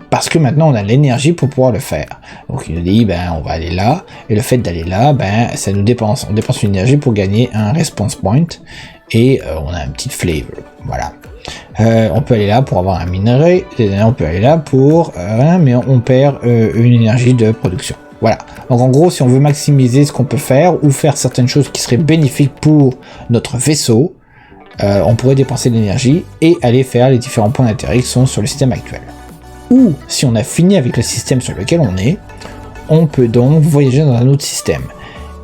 parce que maintenant on a l'énergie pour pouvoir le faire. Donc il nous dit, on va aller là, et le fait d'aller là, ça nous dépense, on dépense une énergie pour gagner un response point, et on a un petit flavor, voilà. On peut aller là pour avoir un minerai, on peut aller là pour rien, mais on perd une énergie de production. Voilà. Donc en gros, si on veut maximiser ce qu'on peut faire, ou faire certaines choses qui seraient bénéfiques pour notre vaisseau, on pourrait dépenser de l'énergie et aller faire les différents points d'intérêt qui sont sur le système actuel. Ou, si on a fini avec le système sur lequel on est, on peut donc voyager dans un autre système.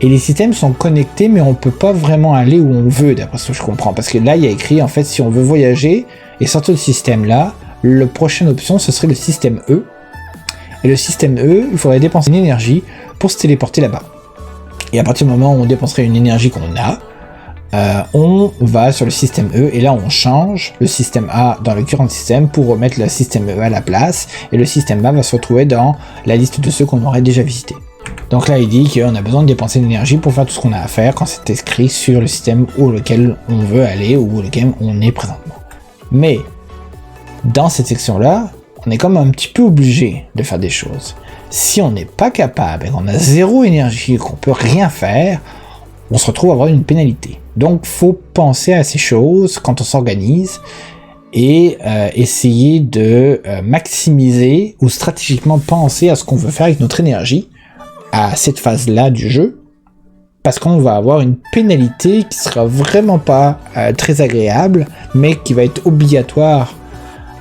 Et les systèmes sont connectés, mais on peut pas vraiment aller où on veut, d'après ce que je comprends. Parce que là, il y a écrit, en fait, si on veut voyager et sortir de ce système-là, la prochaine option, ce serait le système E. Et le système E, il faudrait dépenser une énergie pour se téléporter là-bas. Et à partir du moment où on dépenserait une énergie qu'on a, on va sur le système E et là on change le système A dans le current système pour remettre le système E à la place, et le système A va se retrouver dans la liste de ceux qu'on aurait déjà visités. Donc là il dit qu'on a besoin de dépenser de l'énergie pour faire tout ce qu'on a à faire quand c'est inscrit sur le système auquel on veut aller ou auquel on est présentement. Mais dans cette section là, on est comme un petit peu obligé de faire des choses. Si on n'est pas capable et qu'on a zéro énergie et qu'on peut rien faire, on se retrouve à avoir une pénalité. Donc, faut penser à ces choses quand on s'organise et essayer de maximiser ou stratégiquement penser à ce qu'on veut faire avec notre énergie à cette phase-là du jeu, parce qu'on va avoir une pénalité qui sera vraiment pas très agréable, mais qui va être obligatoire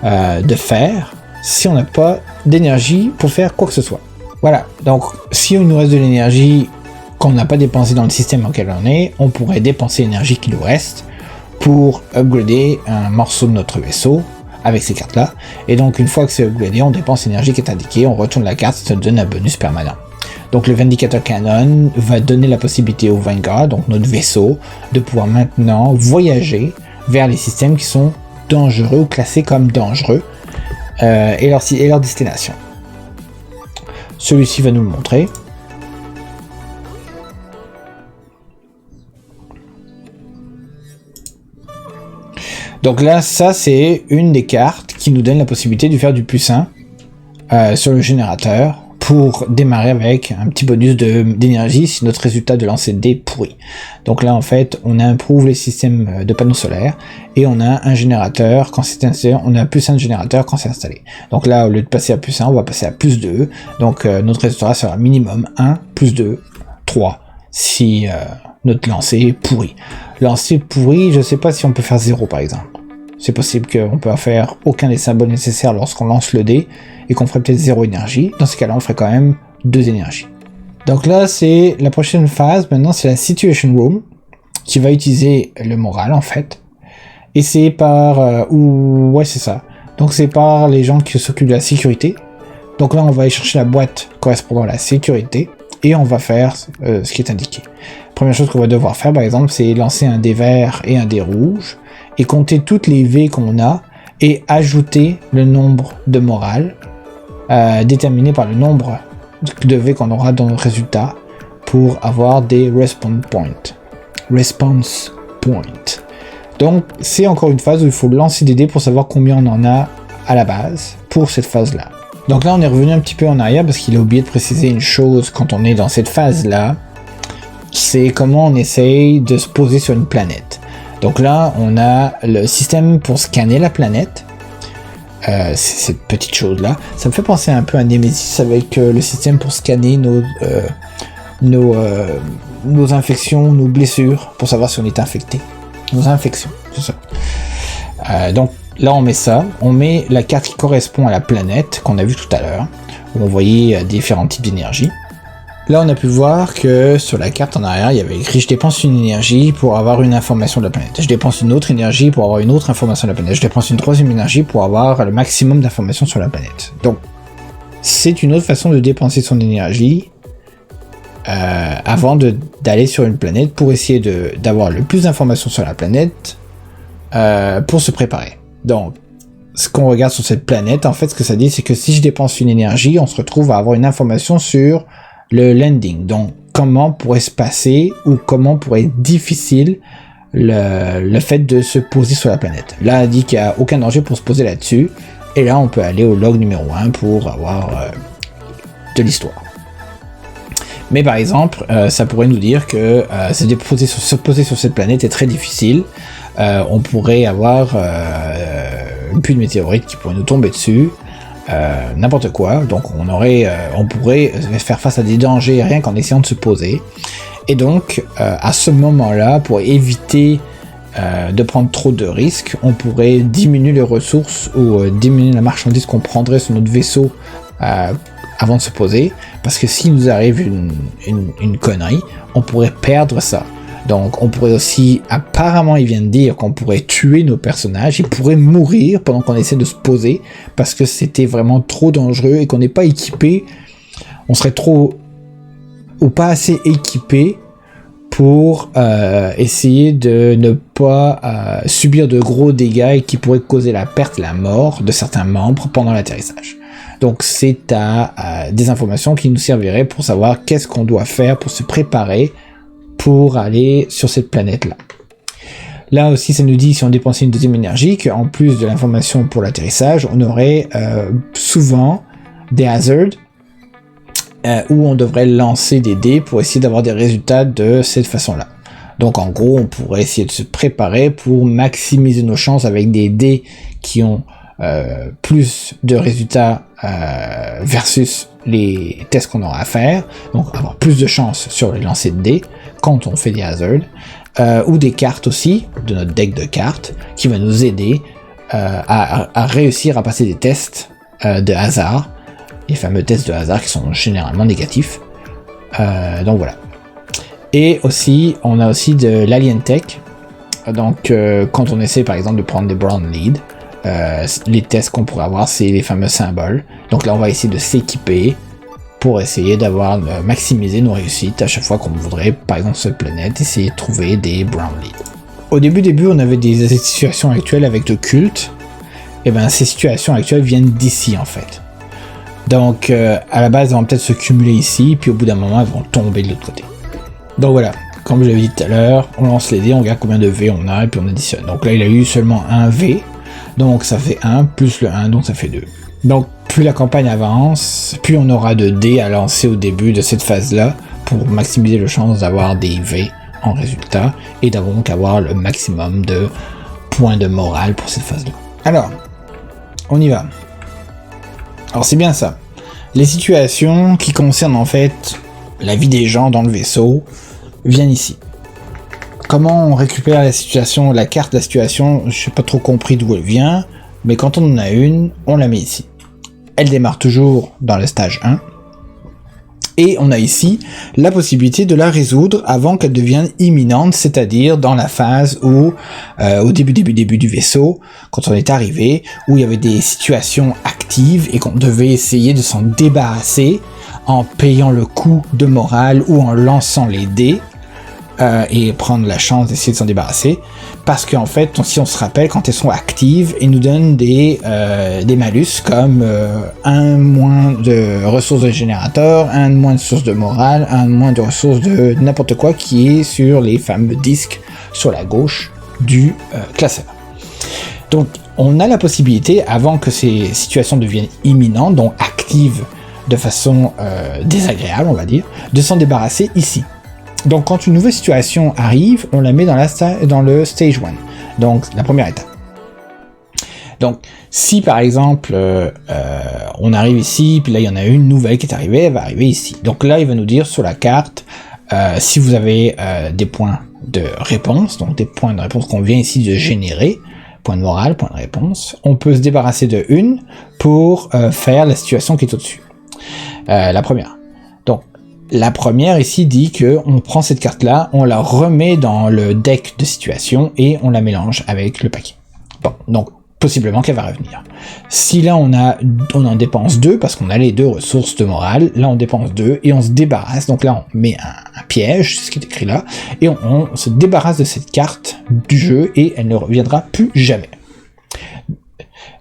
de faire si on n'a pas d'énergie pour faire quoi que ce soit. Voilà, donc si il nous reste de l'énergie qu'on n'a pas dépensé dans le système auquel on est, on pourrait dépenser l'énergie qui nous reste pour upgrader un morceau de notre vaisseau avec ces cartes-là. Et donc une fois que c'est upgradé, on dépense l'énergie qui est indiquée, on retourne la carte, ça donne un bonus permanent. Donc le Vindicator Cannon va donner la possibilité au Vanguard, donc notre vaisseau, de pouvoir maintenant voyager vers les systèmes qui sont dangereux ou classés comme dangereux et leur destination. Celui-ci va nous le montrer. Donc là, ça c'est une des cartes qui nous donne la possibilité de faire du +1 sur le générateur pour démarrer avec un petit bonus d'énergie si notre résultat de lancer de dés pourri. Donc là en fait, on improve les systèmes de panneaux solaires et on a un générateur quand c'est installé, on a +1 de générateur quand c'est installé. Donc là, au lieu de passer à +1, on va passer à +2. Donc notre résultat sera minimum 1, +2, 3 si notre lancer est pourri. Lancer pourri, je sais pas si on peut faire 0 par exemple. C'est possible qu'on peut faire aucun des symboles nécessaires lorsqu'on lance le dé et qu'on ferait peut-être 0 énergie. Dans ce cas-là, on ferait quand même 2 énergies. Donc là, c'est la prochaine phase. Maintenant, c'est la Situation Room qui va utiliser le moral en fait. Et c'est par... ouais, c'est ça. Donc c'est par les gens qui s'occupent de la sécurité. Donc là, on va aller chercher la boîte correspondant à la sécurité et on va faire ce qui est indiqué. Première chose qu'on va devoir faire, par exemple, c'est lancer un dé vert et un dé rouge et compter toutes les V qu'on a et ajouter le nombre de morale déterminé par le nombre de V qu'on aura dans le résultat pour avoir des response points. Donc c'est encore une phase où il faut lancer des dés pour savoir combien on en a à la base pour cette phase-là. Donc là on est revenu un petit peu en arrière parce qu'il a oublié de préciser une chose quand on est dans cette phase-là, c'est comment on essaye de se poser sur une planète. Donc là, on a le système pour scanner la planète. C'est cette petite chose-là. Ça me fait penser un peu à Nemesis avec le système pour scanner nos infections, nos blessures, pour savoir si on est infecté. Nos infections, c'est ça. Donc là, on met ça. On met la carte qui correspond à la planète qu'on a vue tout à l'heure, où on voyait différents types d'énergie. Là, on a pu voir que sur la carte en arrière, il y avait écrit « Je dépense une énergie pour avoir une information de la planète. Je dépense une autre énergie pour avoir une autre information de la planète. Je dépense une troisième énergie pour avoir le maximum d'informations sur la planète. » Donc, c'est une autre façon de dépenser son énergie avant d'aller sur une planète pour essayer d'avoir le plus d'informations sur la planète pour se préparer. Donc, ce qu'on regarde sur cette planète, en fait, ce que ça dit, c'est que si je dépense une énergie, on se retrouve à avoir une information sur le landing. Donc, comment pourrait se passer ou comment pourrait être difficile le fait de se poser sur la planète. Là, elle dit qu'il n'y a aucun danger pour se poser là-dessus. Et là, on peut aller au log numéro 1 pour avoir de l'histoire. Mais par exemple, ça pourrait nous dire que se poser sur cette planète est très difficile. On pourrait avoir une pluie de météorites qui pourrait nous tomber dessus, n'importe quoi. Donc on pourrait faire face à des dangers rien qu'en essayant de se poser. Et donc, à ce moment-là, pour éviter de prendre trop de risques, on pourrait diminuer les ressources ou diminuer la marchandise qu'on prendrait sur notre vaisseau avant de se poser, parce que s'il nous arrive une connerie, on pourrait perdre ça. Donc on pourrait aussi, apparemment il vient de dire qu'on pourrait tuer nos personnages, ils pourraient mourir pendant qu'on essaie de se poser, parce que c'était vraiment trop dangereux et qu'on n'est pas équipé, on serait trop ou pas assez équipé pour essayer de ne pas subir de gros dégâts et qui pourraient causer la perte et la mort de certains membres pendant l'atterrissage. Donc c'est des informations qui nous serviraient pour savoir qu'est-ce qu'on doit faire pour se préparer pour aller sur cette planète-là. Là aussi, ça nous dit, si on dépensait une deuxième énergie, qu'en plus de l'information pour l'atterrissage, on aurait souvent des hazards où on devrait lancer des dés pour essayer d'avoir des résultats de cette façon-là. Donc en gros, on pourrait essayer de se préparer pour maximiser nos chances avec des dés qui ont plus de résultats versus les tests qu'on aura à faire, donc avoir plus de chances sur les lancers de dés quand on fait des hazards, ou des cartes aussi, de notre deck de cartes, qui va nous aider à réussir à passer des tests de hasard, les fameux tests de hasard qui sont généralement négatifs. Donc voilà. Et aussi, on a aussi de l'Alien Tech, donc quand on essaie par exemple de prendre des Brown Lead, les tests qu'on pourrait avoir, c'est les fameux symboles. Donc là, on va essayer de s'équiper pour essayer d'avoir maximiser nos réussites à chaque fois qu'on voudrait, par exemple, sur cette planète, essayer de trouver des Brown Lead. Au début, on avait des situations actuelles avec le culte. Et ben, ces situations actuelles viennent d'ici, en fait. Donc, à la base, elles vont peut-être se cumuler ici, puis au bout d'un moment, elles vont tomber de l'autre côté. Donc voilà, comme je l'avais dit tout à l'heure, on lance les dés, on regarde combien de V on a, et puis on additionne. Donc là, il a eu seulement un V. Donc ça fait 1 plus le 1, donc ça fait 2. Donc plus la campagne avance, plus on aura de dés à lancer au début de cette phase-là pour maximiser les chances d'avoir des V en résultat et donc avoir le maximum de points de morale pour cette phase-là. Alors, on y va. Alors c'est bien ça. Les situations qui concernent en fait la vie des gens dans le vaisseau viennent ici. Comment on récupère la situation, la carte de la situation, je n'ai pas trop compris d'où elle vient, mais quand on en a une, on la met ici. Elle démarre toujours dans le stage 1, et on a ici la possibilité de la résoudre avant qu'elle devienne imminente, c'est-à-dire dans la phase où, au début du vaisseau, quand on est arrivé, où il y avait des situations actives et qu'on devait essayer de s'en débarrasser en payant le coût de morale ou en lançant les dés, et prendre la chance d'essayer de s'en débarrasser, parce qu'en fait, si on se rappelle, quand elles sont actives, elles nous donnent des malus comme 1 moins de ressources de générateur, 1 moins de ressources de morale, 1 moins de ressources de n'importe quoi qui est sur les fameux disques sur la gauche du classeur. Donc on a la possibilité, avant que ces situations deviennent imminentes, donc actives de façon désagréable, on va dire, de s'en débarrasser ici. Donc quand une nouvelle situation arrive, on la met dans le stage 1, donc la première étape. Donc si par exemple on arrive ici, puis là il y en a une nouvelle qui est arrivée, elle va arriver ici. Donc là il va nous dire sur la carte, si vous avez des points de réponse, donc des points de réponse qu'on vient ici de générer, point de morale, point de réponse, on peut se débarrasser de une pour faire la situation qui est au-dessus. La première. Donc la première ici dit que on prend cette carte-là, on la remet dans le deck de situation et on la mélange avec le paquet. Bon, donc possiblement qu'elle va revenir. Si là on en dépense 2 parce qu'on a les 2 ressources de morale, là on dépense 2 et on se débarrasse. Donc là on met un piège, c'est ce qui est écrit là, et on se débarrasse de cette carte du jeu et elle ne reviendra plus jamais.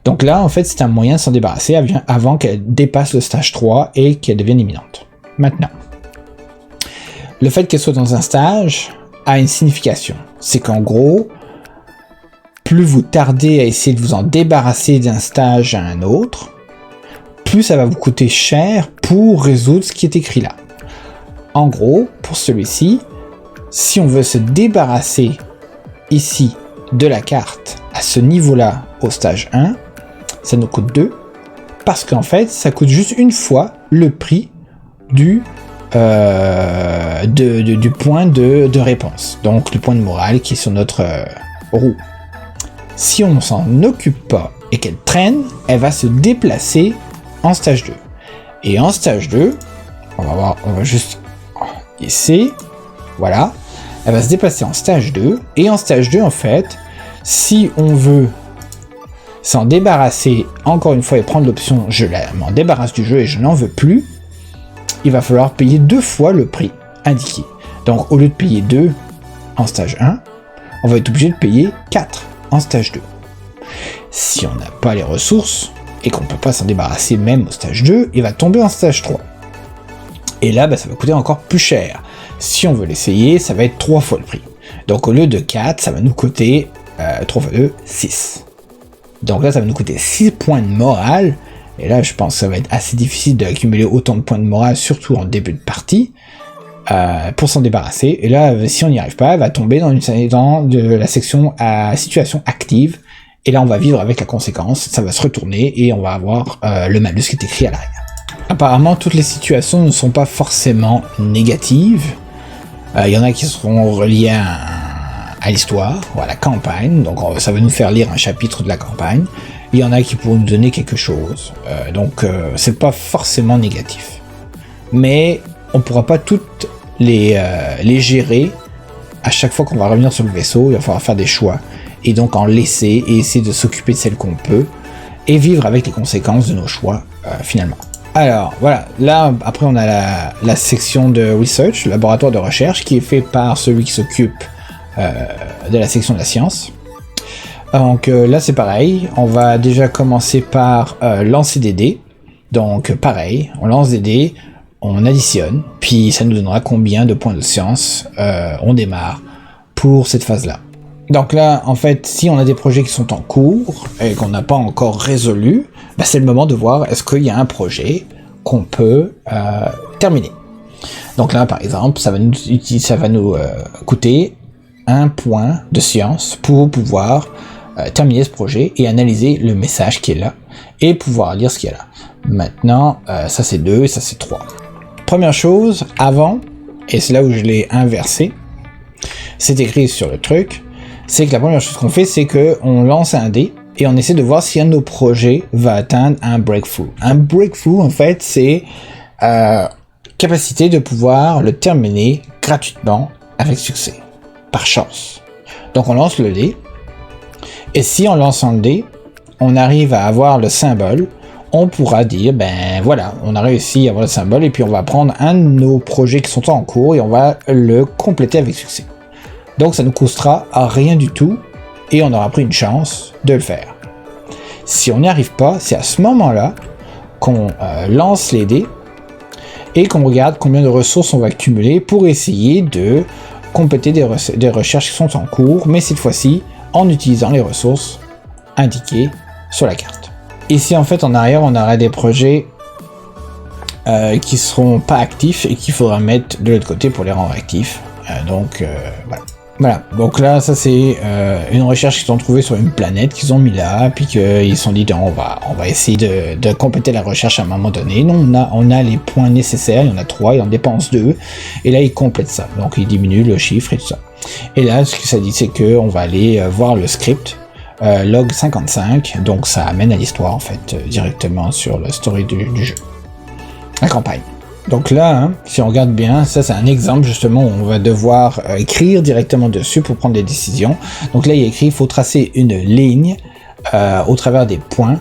Donc là, en fait, c'est un moyen de s'en débarrasser avant qu'elle dépasse le stage 3 et qu'elle devienne imminente. Maintenant, le fait qu'elle soit dans un stage a une signification. C'est qu'en gros, plus vous tardez à essayer de vous en débarrasser d'un stage à un autre, plus ça va vous coûter cher pour résoudre ce qui est écrit là. En gros, pour celui-ci, si on veut se débarrasser ici de la carte à ce niveau-là au stage 1, ça nous coûte 2, parce qu'en fait, ça coûte juste une fois le prix du point de réponse. Donc le point de morale qui est sur notre roue. Si on s'en occupe pas et qu'elle traîne, elle va se déplacer en stage 2. Et en stage 2, on va juste ici, voilà, elle va se déplacer en stage 2. Et en stage 2, en fait, si on veut s'en débarrasser, encore une fois, et prendre l'option je m'en débarrasse du jeu et je n'en veux plus, il va falloir payer 2 fois le prix indiqué. Donc au lieu de payer 2 en stage 1, on va être obligé de payer 4 en stage 2. Si on n'a pas les ressources et qu'on ne peut pas s'en débarrasser même au stage 2, il va tomber en stage 3. Et là, ça va coûter encore plus cher. Si on veut l'essayer, ça va être 3 fois le prix. Donc au lieu de 4, ça va nous coûter 3 fois 2, 6. Donc là, ça va nous coûter 6 points de morale. Et là, je pense que ça va être assez difficile d'accumuler autant de points de morale, surtout en début de partie, pour s'en débarrasser. Et là, si on n'y arrive pas, elle va tomber dans la section à situation active. Et là, on va vivre avec la conséquence. Ça va se retourner et on va avoir le malus qui est écrit à l'arrière. Apparemment, toutes les situations ne sont pas forcément négatives. Il y en a qui seront reliées à l'histoire, ou à la campagne. Donc, ça va nous faire lire un chapitre de la campagne. Il y en a qui pourront nous donner quelque chose. Donc, c'est pas forcément négatif. Mais on pourra pas toutes les gérer. À chaque fois qu'on va revenir sur le vaisseau, il va falloir faire des choix. Et donc en laisser et essayer de s'occuper de celles qu'on peut. Et vivre avec les conséquences de nos choix, finalement. Alors, voilà. Là, après, on a la section de research, le laboratoire de recherche, qui est fait par celui qui s'occupe de la section de la science. Donc là, c'est pareil. On va déjà commencer par lancer des dés. Donc, pareil, on lance des dés, on additionne, puis ça nous donnera combien de points de science on démarre pour cette phase-là. Donc là, en fait, si on a des projets qui sont en cours et qu'on n'a pas encore résolu, c'est le moment de voir est-ce qu'il y a un projet qu'on peut terminer. Donc là, par exemple, ça va nous coûter 1 point de science pour pouvoir terminer ce projet et analyser le message qui est là et pouvoir lire ce qu'il y a là. Maintenant, ça c'est 2 et ça c'est 3. Première chose, avant, et c'est là où je l'ai inversé, c'est écrit sur le truc, c'est que la première chose qu'on fait, c'est qu'on lance un dé et on essaie de voir si un de nos projets va atteindre un breakthrough. Un breakthrough, en fait, c'est capacité de pouvoir le terminer gratuitement avec succès, par chance. Donc on lance le dé, et si en lançant le dé, on arrive à avoir le symbole, on pourra dire, voilà, on a réussi à avoir le symbole, et puis on va prendre un de nos projets qui sont en cours, et on va le compléter avec succès. Donc ça ne nous coûtera à rien du tout, et on aura pris une chance de le faire. Si on n'y arrive pas, c'est à ce moment-là qu'on lance les dés, et qu'on regarde combien de ressources on va accumuler pour essayer de compléter des recherches qui sont en cours, mais cette fois-ci en utilisant les ressources indiquées sur la carte. Ici, en fait, en arrière, on aura des projets qui seront pas actifs et qu'il faudra mettre de l'autre côté pour les rendre actifs. Voilà. Donc là, ça c'est une recherche qu'ils ont trouvée sur une planète qu'ils ont mis là, puis qu'ils se sont dit on va essayer de compléter la recherche à un moment donné. Non, on a les points nécessaires, il y en a 3, il en dépense 2, et là ils complètent ça. Donc ils diminuent le chiffre et tout ça. Et là, ce que ça dit, c'est qu'on va aller voir le script, log 55, donc ça amène à l'histoire en fait, directement sur la story du jeu. La campagne. Donc là, si on regarde bien, ça c'est un exemple justement où on va devoir écrire directement dessus pour prendre des décisions. Donc là il y a écrit, il faut tracer une ligne au travers des points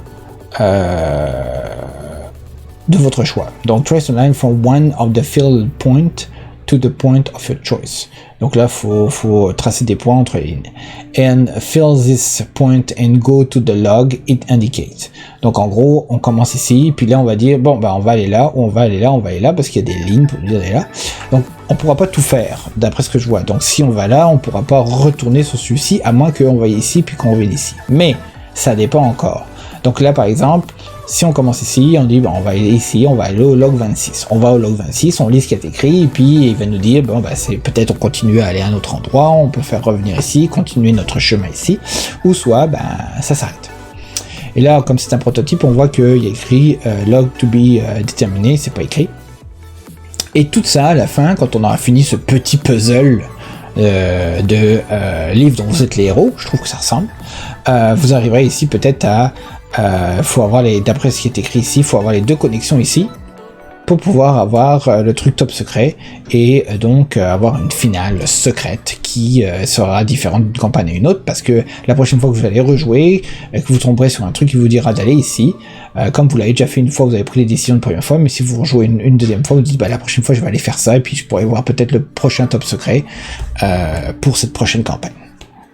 de votre choix. Donc trace a line from one of the field point to the point of your choice. Donc là, faut tracer des points entre les lignes. And fill this point and go to the log it indicates. Donc en gros, on commence ici, puis là on va dire, bon, on va aller là, ou on va aller là, on va aller là, parce qu'il y a des lignes pour dire aller là. Donc on pourra pas tout faire, d'après ce que je vois. Donc si on va là, on pourra pas retourner sur celui-ci, à moins qu'on va ici, puis qu'on revienne ici. Mais ça dépend encore. Donc là, par exemple, si on commence ici, on dit, on va aller ici, on va aller au log 26. On va au log 26, on lit ce qui est écrit, et puis il va nous dire, c'est peut-être on continue à aller à un autre endroit, on peut faire revenir ici, continuer notre chemin ici, ou soit, ça s'arrête. Et là, comme c'est un prototype, on voit qu'il y a écrit log to be determiné, c'est pas écrit. Et tout ça, à la fin, quand on aura fini ce petit puzzle de livre dont vous êtes les héros, je trouve que ça ressemble, vous arriverez ici peut-être à faut avoir d'après ce qui est écrit ici, il faut avoir les deux connexions ici pour pouvoir avoir le truc top secret et donc avoir une finale secrète qui sera différente d'une campagne à une autre, parce que la prochaine fois que vous allez rejouer, que vous tomberez sur un truc qui vous dira d'aller ici, comme vous l'avez déjà fait une fois, vous avez pris les décisions de première fois, mais si vous rejouez une deuxième fois, vous dites la prochaine fois je vais aller faire ça, et puis je pourrai voir peut-être le prochain top secret pour cette prochaine campagne.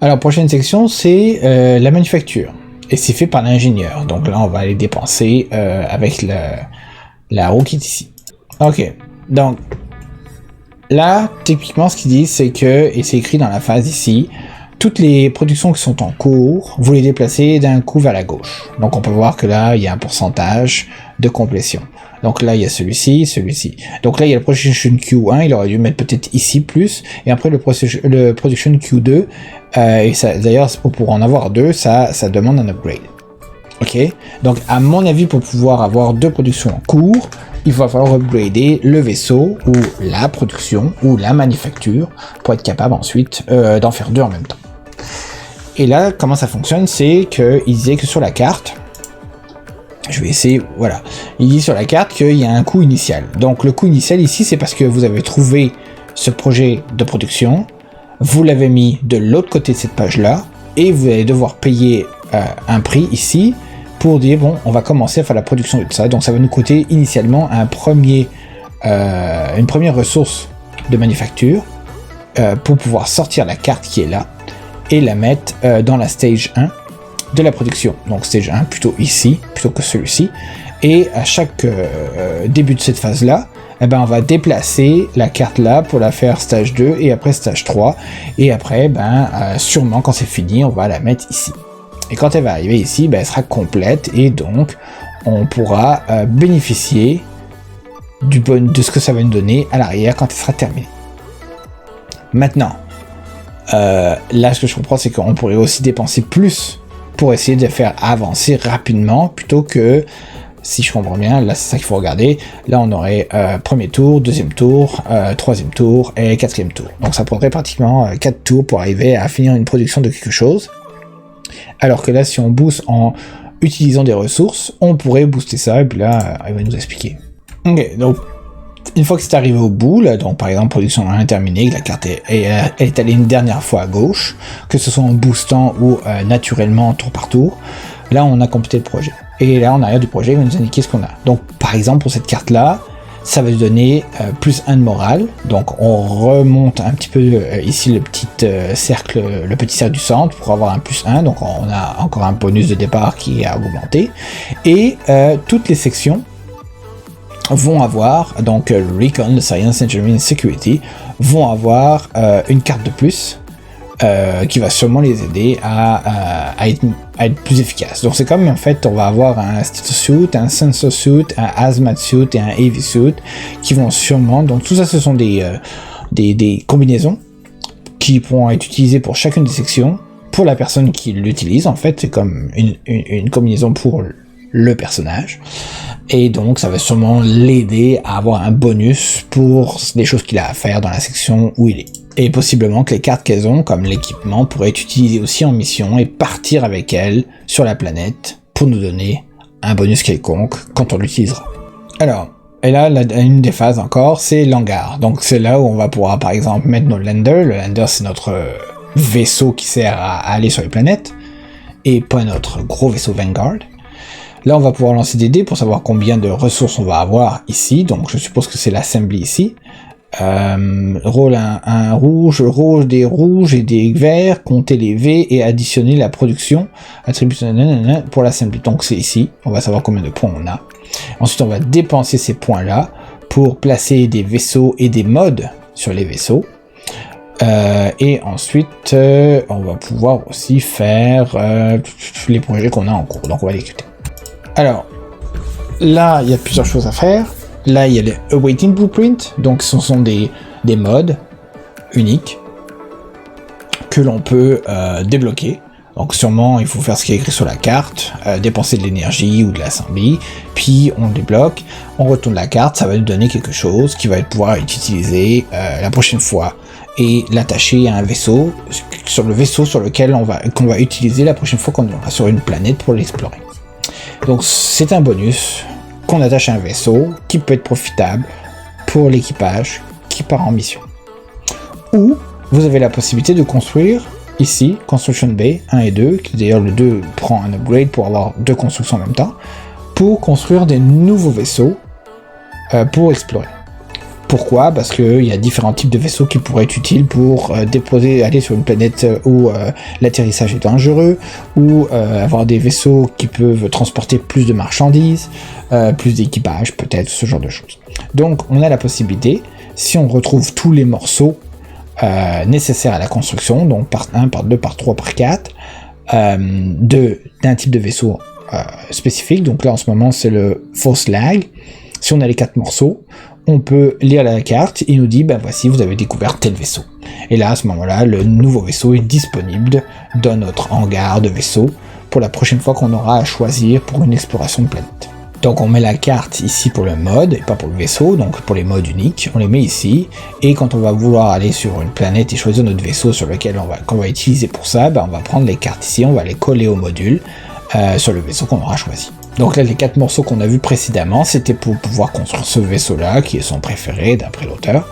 Alors prochaine section, c'est la manufacture. Et c'est fait par l'ingénieur. Donc là, on va aller dépenser avec la roue qui est ici. Ok. Donc, là, typiquement, ce qu'ils disent, c'est que, et c'est écrit dans la phase ici, toutes les productions qui sont en cours, vous les déplacez d'un coup vers la gauche. Donc, on peut voir que là, il y a un pourcentage de complétion. Donc là, il y a celui-ci, celui-ci. Donc là, il y a le Production Q1, il aurait dû mettre peut-être ici plus, et après le Production Q2, et ça, d'ailleurs, pour en avoir deux, ça demande un upgrade. Ok. Donc, à mon avis, pour pouvoir avoir deux productions en cours, il va falloir upgrader le vaisseau, ou la production, ou la manufacture, pour être capable ensuite d'en faire deux en même temps. Et là, comment ça fonctionne, c'est qu'il disait que sur la carte, je vais essayer, voilà. Il dit sur la carte qu'il y a un coût initial. Donc le coût initial ici, c'est parce que vous avez trouvé ce projet de production, vous l'avez mis de l'autre côté de cette page-là, et vous allez devoir payer un prix ici pour dire, bon, on va commencer à faire la production de ça. Donc ça va nous coûter initialement une première ressource de manufacture pour pouvoir sortir la carte qui est là et la mettre dans la stage 1 de la production. Donc stage 1 plutôt ici, plutôt que celui-ci. Et à chaque début de cette phase-là, on va déplacer la carte là pour la faire stage 2 et après stage 3. Et après, sûrement quand c'est fini, on va la mettre ici. Et quand elle va arriver ici, elle sera complète et donc on pourra bénéficier de ce que ça va nous donner à l'arrière quand elle sera terminée. Maintenant, là ce que je comprends, c'est qu'on pourrait aussi dépenser plus pour essayer de faire avancer rapidement, plutôt que, si je comprends bien, là c'est ça qu'il faut regarder, là on aurait premier tour, deuxième tour, troisième tour et quatrième tour. Donc ça prendrait pratiquement 4 tours pour arriver à finir une production de quelque chose, alors que là si on booste en utilisant des ressources, on pourrait booster ça, et puis là il va nous expliquer. Ok, donc une fois que c'est arrivé au bout, là, donc par exemple production 1 terminée, que la carte est allée une dernière fois à gauche, que ce soit en boostant ou naturellement tour par tour, là on a complété le projet. Et là en arrière du projet, il va nous indiquer ce qu'on a. Donc par exemple pour cette carte là, ça va nous donner plus 1 de morale, donc on remonte un petit peu ici le petit cercle du centre pour avoir un plus 1, donc on a encore un bonus de départ qui est augmenté, et toutes les sections vont avoir, donc le Recon, le Science, Engineering, Security, vont avoir une carte de plus qui va sûrement les aider à être plus efficaces. Donc c'est comme en fait on va avoir un Status Suit, un Sensor Suit, un Hazmat Suit et un Heavy Suit qui vont sûrement, donc tout ça ce sont des combinaisons qui pourront être utilisées pour chacune des sections, pour la personne qui l'utilise en fait, c'est comme une combinaison pour le personnage. Et donc ça va sûrement l'aider à avoir un bonus pour les choses qu'il a à faire dans la section où il est. Et possiblement que les cartes qu'elles ont, comme l'équipement, pourraient être utilisées aussi en mission et partir avec elles sur la planète pour nous donner un bonus quelconque quand on l'utilisera. Alors, et là, une des phases encore, c'est l'hangar. Donc c'est là où on va pouvoir par exemple mettre nos landers. Le lander c'est notre vaisseau qui sert à aller sur les planètes, et pas notre gros vaisseau Vanguard. Là, on va pouvoir lancer des dés pour savoir combien de ressources on va avoir ici. Donc, je suppose que c'est l'assembly ici. rôle un rouge, des rouges et des verts, compter les V et additionner la production, attribution pour l'assembly. Donc c'est ici, on va savoir combien de points on a. Ensuite on va dépenser ces points là pour placer des vaisseaux et des modes sur les vaisseaux. Et ensuite on va pouvoir aussi faire les projets qu'on a en cours, donc on va les écouter. Alors là il y a plusieurs choses à faire. Là, il y a les Awaiting Blueprint, donc ce sont des modes uniques que l'on peut débloquer. Donc sûrement, il faut faire ce qui est écrit sur la carte, dépenser de l'énergie ou de l'assembly, puis on le débloque, on retourne la carte, ça va nous donner quelque chose qui va pouvoir être utilisé la prochaine fois et l'attacher à un vaisseau, sur le vaisseau sur lequel qu'on va utiliser la prochaine fois qu'on ira sur une planète pour l'explorer. Donc c'est un bonus qu'on attache à un vaisseau qui peut être profitable pour l'équipage qui part en mission. Ou vous avez la possibilité de construire ici, Construction Bay 1 et 2, qui d'ailleurs le 2 prend un upgrade pour avoir 2 constructions en même temps, pour construire des nouveaux vaisseaux pour explorer. Pourquoi ? Parce qu'il y a différents types de vaisseaux qui pourraient être utiles pour aller sur une planète où l'atterrissage est dangereux, ou avoir des vaisseaux qui peuvent transporter plus de marchandises, plus d'équipage, peut-être, ce genre de choses. Donc on a la possibilité, si on retrouve tous les morceaux nécessaires à la construction, donc par 1, par 2, par 3, par 4, d'un type de vaisseau spécifique, donc là en ce moment c'est le Fausse Lag. Si on a les 4 morceaux, on peut lire la carte, il nous dit, ben voici, vous avez découvert tel vaisseau. Et là, à ce moment-là, le nouveau vaisseau est disponible dans notre hangar de vaisseau pour la prochaine fois qu'on aura à choisir pour une exploration de planète. Donc on met la carte ici pour le mode, et pas pour le vaisseau, donc pour les modes uniques, on les met ici, et quand on va vouloir aller sur une planète et choisir notre vaisseau sur lequel qu'on va utiliser pour ça, ben on va prendre les cartes ici, on va les coller au module sur le vaisseau qu'on aura choisi. Donc là, les 4 morceaux qu'on a vus précédemment, c'était pour pouvoir construire ce vaisseau-là, qui est son préféré d'après l'auteur,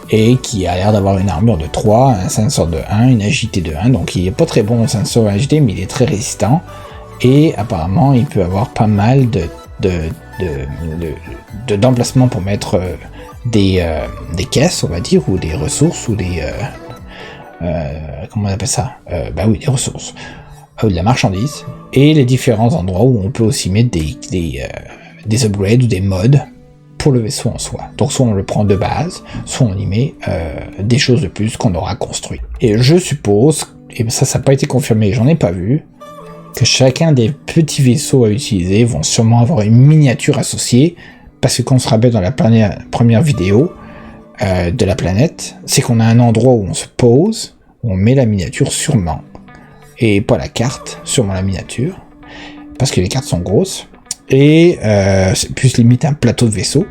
et qui a l'air d'avoir une armure de 3, un sensor de 1, une agilité de 1, donc il est pas très bon au sensor agilité, mais il est très résistant, et apparemment il peut avoir pas mal d'emplacements pour mettre des caisses, on va dire, ou des ressources, ou des... comment on appelle ça ? Oui, des ressources. De la marchandise, et les différents endroits où on peut aussi mettre des upgrades ou des mods pour le vaisseau en soi. Donc soit on le prend de base, soit on y met des choses de plus qu'on aura construit. Et je suppose, et ça n'a pas été confirmé, j'en ai pas vu, que chacun des petits vaisseaux à utiliser vont sûrement avoir une miniature associée, parce que quand on se rappelle dans la première vidéo de la planète, c'est qu'on a un endroit où on se pose, où on met la miniature sûrement, et pas la carte, sûrement la miniature, parce que les cartes sont grosses, et c'est plus limite un plateau de vaisseau.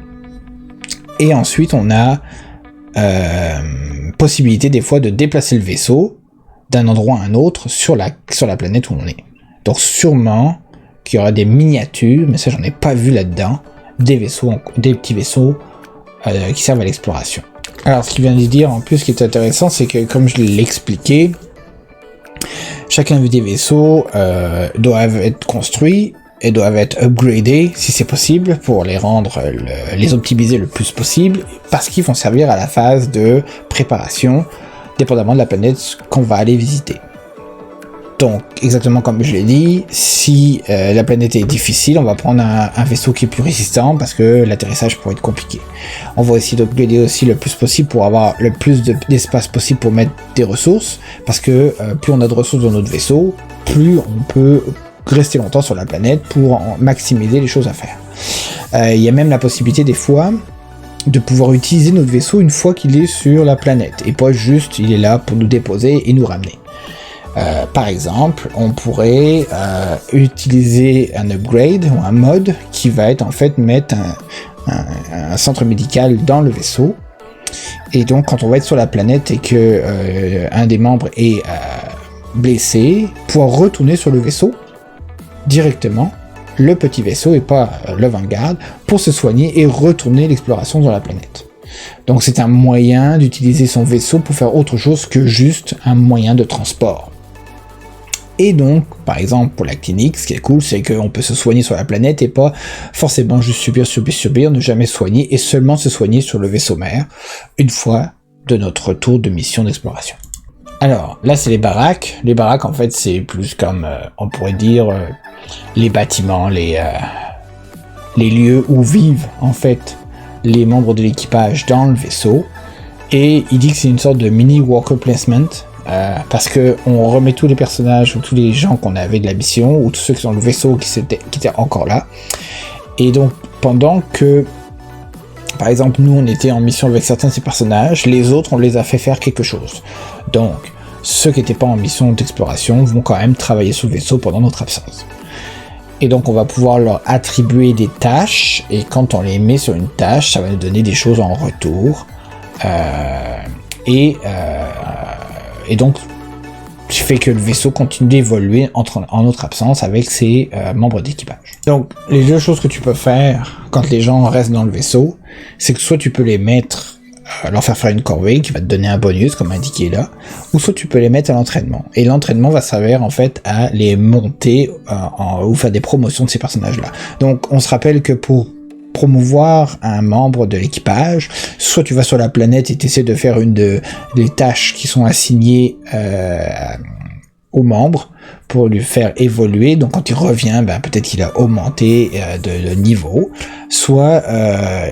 Et ensuite on a possibilité des fois de déplacer le vaisseau d'un endroit à un autre sur la planète où on est. Donc sûrement qu'il y aura des miniatures, mais ça j'en ai pas vu là-dedans, des petits vaisseaux qui servent à l'exploration. Alors ce qu'il vient de dire en plus qui est intéressant, c'est que comme je l'ai expliqué, chacun des vaisseaux doivent être construits et doivent être upgradés si c'est possible pour les rendre, les optimiser le plus possible parce qu'ils vont servir à la phase de préparation dépendamment de la planète qu'on va aller visiter. Donc exactement comme je l'ai dit, si la planète est difficile, on va prendre un vaisseau qui est plus résistant parce que l'atterrissage pourrait être compliqué. On va essayer d'upgrader aussi le plus possible pour avoir le plus d'espace possible pour mettre des ressources, parce que plus on a de ressources dans notre vaisseau, plus on peut rester longtemps sur la planète pour maximiser les choses à faire. Il y a même la possibilité des fois de pouvoir utiliser notre vaisseau une fois qu'il est sur la planète, et pas juste il est là pour nous déposer et nous ramener. Par exemple, on pourrait utiliser un upgrade ou un mod qui va être en fait mettre un centre médical dans le vaisseau, et donc quand on va être sur la planète et que un des membres est blessé, pouvoir retourner sur le vaisseau directement, le petit vaisseau et pas le Vanguard, pour se soigner et retourner l'exploration sur la planète. Donc c'est un moyen d'utiliser son vaisseau pour faire autre chose que juste un moyen de transport. Et donc, par exemple, pour la clinique, ce qui est cool, c'est qu'on peut se soigner sur la planète et pas forcément juste subir, ne jamais soigner et seulement se soigner sur le vaisseau mère une fois de notre retour de mission d'exploration. Alors, là, c'est les baraques. Les baraques, en fait, c'est plus comme, on pourrait dire, les bâtiments, les lieux où vivent, en fait, les membres de l'équipage dans le vaisseau. Et il dit que c'est une sorte de mini worker placement, parce que on remet tous les personnages ou tous les gens qu'on avait de la mission ou tous ceux qui sont dans le vaisseau qui étaient encore là. Et donc pendant que, par exemple, nous on était en mission avec certains de ces personnages, les autres on les a fait faire quelque chose. Donc ceux qui n'étaient pas en mission d'exploration vont quand même travailler sous le vaisseau pendant notre absence. Et donc on va pouvoir leur attribuer des tâches, et quand on les met sur une tâche, ça va nous donner des choses en retour. Et donc ce fait que le vaisseau continue d'évoluer en notre absence avec ses membres d'équipage. Donc les deux choses que tu peux faire quand les gens restent dans le vaisseau, c'est que soit tu peux les mettre, leur faire une corvée qui va te donner un bonus comme indiqué là, ou soit tu peux les mettre à l'entraînement. Et l'entraînement va servir en fait à les monter ou faire des promotions de ces personnages là. Donc on se rappelle que pour promouvoir un membre de l'équipage, soit tu vas sur la planète et tu essaies de faire une des tâches qui sont assignées aux membres pour lui faire évoluer, donc quand il revient, peut-être qu'il a augmenté de niveau, soit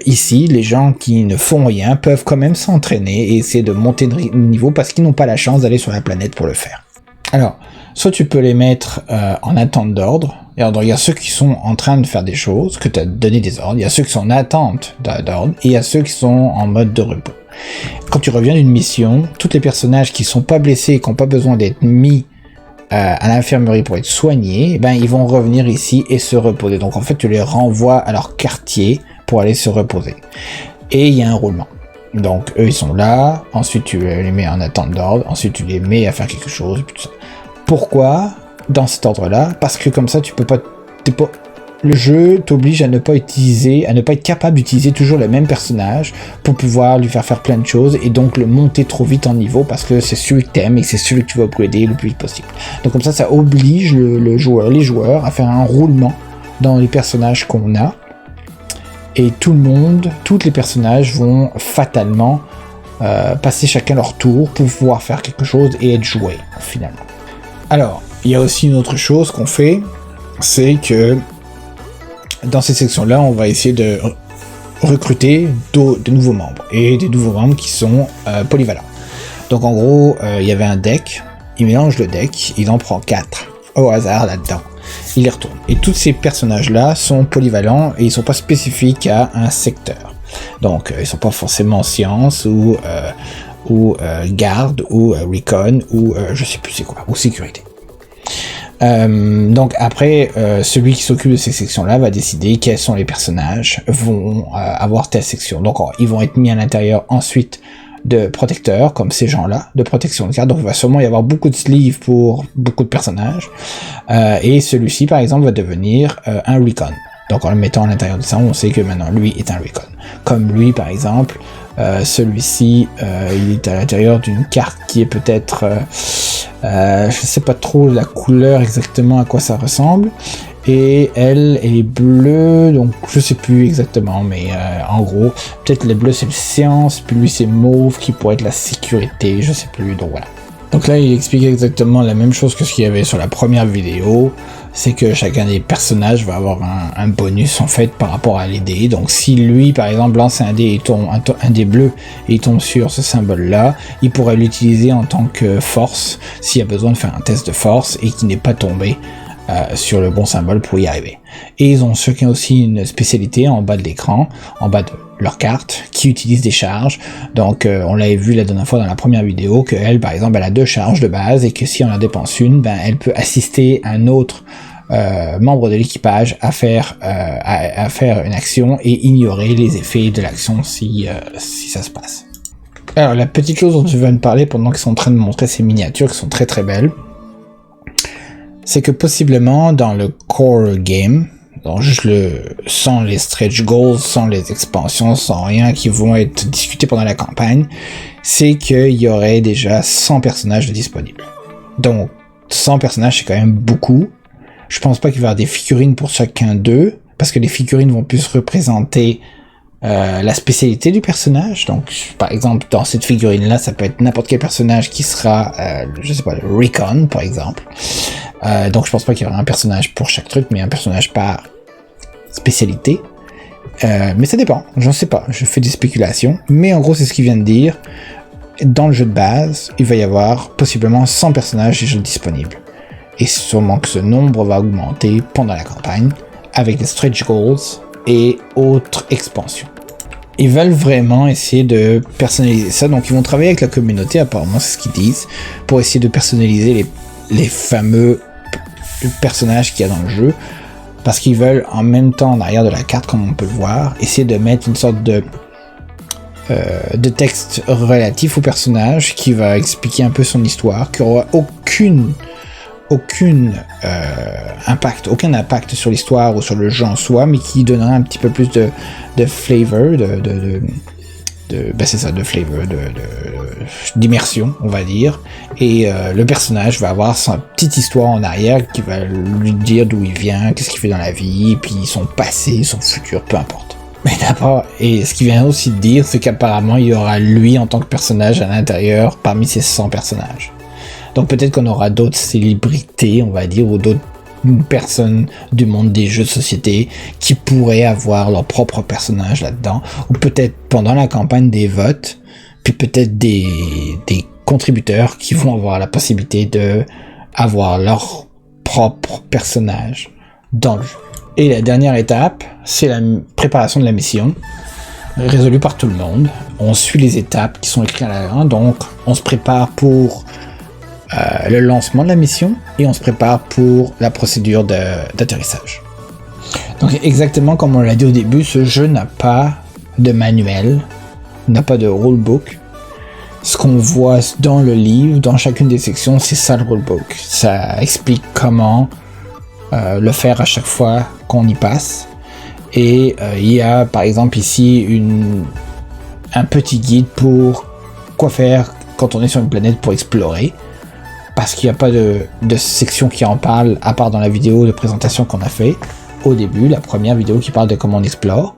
ici, les gens qui ne font rien peuvent quand même s'entraîner et essayer de monter de niveau parce qu'ils n'ont pas la chance d'aller sur la planète pour le faire. Alors, soit tu peux les mettre en attente d'ordre. Et alors, il y a ceux qui sont en train de faire des choses, que tu as donné des ordres, il y a ceux qui sont en attente d'ordre, et il y a ceux qui sont en mode de repos. Quand tu reviens d'une mission, tous les personnages qui sont pas blessés et qui n'ont pas besoin d'être mis à l'infirmerie pour être soignés, ils vont revenir ici et se reposer. Donc en fait, tu les renvoies à leur quartier pour aller se reposer. Et il y a un roulement. Donc eux, ils sont là, ensuite tu les mets en attente d'ordre, ensuite tu les mets à faire quelque chose, et puis tout ça. Pourquoi dans cet ordre-là? Parce que comme ça, le jeu t'oblige à ne pas être capable d'utiliser toujours le même personnage pour pouvoir lui faire plein de choses et donc le monter trop vite en niveau parce que c'est celui que t'aimes et c'est celui que tu vas upgrader le plus vite possible. Donc comme ça oblige les joueurs à faire un roulement dans les personnages qu'on a et tous les personnages vont fatalement passer chacun leur tour pour pouvoir faire quelque chose et être joués finalement. Alors, il y a aussi une autre chose qu'on fait, c'est que dans ces sections-là, on va essayer de recruter de nouveaux membres, et des nouveaux membres qui sont polyvalents. Donc en gros, il y avait un deck, il mélange le deck, il en prend 4 au hasard là-dedans, il les retourne. Et tous ces personnages-là sont polyvalents, et ils sont pas spécifiques à un secteur. Donc ils sont pas forcément science, ou garde, ou recon, ou je sais plus c'est quoi, ou sécurité. Donc après, celui qui s'occupe de ces sections-là va décider quels sont les personnages vont avoir telle section. Donc ils vont être mis à l'intérieur ensuite de protecteurs, comme ces gens-là, de protection de carte. Donc il va sûrement y avoir beaucoup de sleeves pour beaucoup de personnages. Et celui-ci, par exemple, va devenir un recon. Donc en le mettant à l'intérieur de ça, on sait que maintenant lui est un recon. Comme lui, par exemple, celui-ci, il est à l'intérieur d'une carte qui est peut-être... je sais pas trop la couleur exactement à quoi ça ressemble. Et elle est bleue, donc je sais plus exactement, mais en gros, peut-être le bleu c'est le science, puis lui c'est mauve qui pourrait être la sécurité, je sais plus, donc voilà. Donc là, il explique exactement la même chose que ce qu'il y avait sur la première vidéo, c'est que chacun des personnages va avoir un bonus en fait par rapport à les dés. Donc si lui par exemple lance un dé et tombe un dé bleu et il tombe sur ce symbole là, il pourrait l'utiliser en tant que force s'il y a besoin de faire un test de force et qu'il n'est pas tombé sur le bon symbole pour y arriver. Et ils ont chacun aussi une spécialité en bas de l'écran, en bas de leur carte, qui utilise des charges. Donc on l'avait vu la dernière fois dans la première vidéo, que elle par exemple elle a 2 charges de base et que si on en dépense une, elle peut assister un autre membre de l'équipage à faire une action et ignorer les effets de l'action si ça se passe. Alors la petite chose dont je veux me parler pendant qu'ils sont en train de montrer ces miniatures qui sont très très belles, c'est que possiblement dans le core game, donc juste sans les stretch goals, sans les expansions, sans rien qui vont être discutés pendant la campagne, c'est qu'il y aurait déjà 100 personnages disponibles. Donc 100 personnages, c'est quand même beaucoup. Je pense pas qu'il va y avoir des figurines pour chacun d'eux, parce que les figurines vont plus représenter la spécialité du personnage. Donc, par exemple, dans cette figurine-là, ça peut être n'importe quel personnage qui sera, je sais pas, le Recon, par exemple. Donc, je pense pas qu'il y aura un personnage pour chaque truc, mais un personnage par spécialité. Mais ça dépend, j'en sais pas, je fais des spéculations. Mais en gros, c'est ce qu'il vient de dire. Dans le jeu de base, il va y avoir possiblement 100 personnages déjà disponibles. Et sûrement que ce nombre va augmenter pendant la campagne, avec des stretch goals et autres expansions. Ils veulent vraiment essayer de personnaliser ça, donc ils vont travailler avec la communauté, apparemment c'est ce qu'ils disent, pour essayer de personnaliser les fameux personnages qu'il y a dans le jeu, parce qu'ils veulent en même temps, en arrière de la carte, comme on peut le voir, essayer de mettre une sorte de texte relatif au personnage qui va expliquer un peu son histoire, qui aura aucun impact sur l'histoire ou sur le jeu en soi, mais qui donnera un petit peu plus de flavor, d'immersion, on va dire. Et le personnage va avoir sa petite histoire en arrière qui va lui dire d'où il vient, qu'est-ce qu'il fait dans la vie, puis son passé, son futur, peu importe. Mais d'abord, et ce qu'il vient aussi de dire, c'est qu'apparemment il y aura lui en tant que personnage à l'intérieur parmi ces 100 personnages. Donc peut-être qu'on aura d'autres célébrités, on va dire, ou d'autres personnes du monde des jeux de société qui pourraient avoir leur propre personnage là-dedans, ou peut-être pendant la campagne des votes, puis peut-être des contributeurs qui vont avoir la possibilité de avoir leur propre personnage dans le jeu. Et la dernière étape, c'est la préparation de la mission, résolue par tout le monde. On suit les étapes qui sont écrites à l'avant, donc on se prépare pour le lancement de la mission et on se prépare pour la procédure d'atterrissage. Donc exactement comme on l'a dit au début, ce jeu n'a pas de manuel, n'a pas de rulebook. Ce qu'on voit dans le livre, dans chacune des sections, c'est ça le rulebook. Ça explique comment le faire à chaque fois qu'on y passe. Et il y a par exemple ici un petit guide pour quoi faire quand on est sur une planète pour explorer. Parce qu'il n'y a pas de section qui en parle, à part dans la vidéo de présentation qu'on a fait au début, la première vidéo qui parle de comment on explore.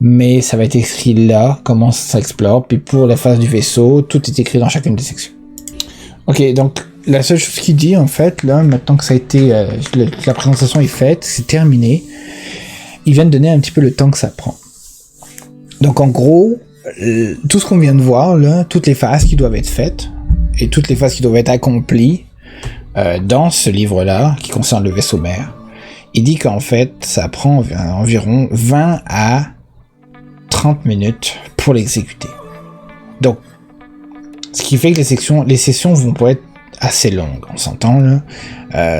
Mais ça va être écrit là, comment ça explore. Puis pour la phase du vaisseau, tout est écrit dans chacune des sections. Ok, donc la seule chose qu'il dit en fait, là, maintenant que ça a été, la présentation est faite, c'est terminé, il vient de donner un petit peu le temps que ça prend. Donc en gros, tout ce qu'on vient de voir, là, toutes les phases qui doivent être faites, et toutes les phases qui doivent être accomplies dans ce livre-là, qui concerne le vaisseau mère, il dit qu'en fait, ça prend environ 20 à 30 minutes pour l'exécuter. Donc, ce qui fait que les sessions vont pas être assez longues, on s'entend là.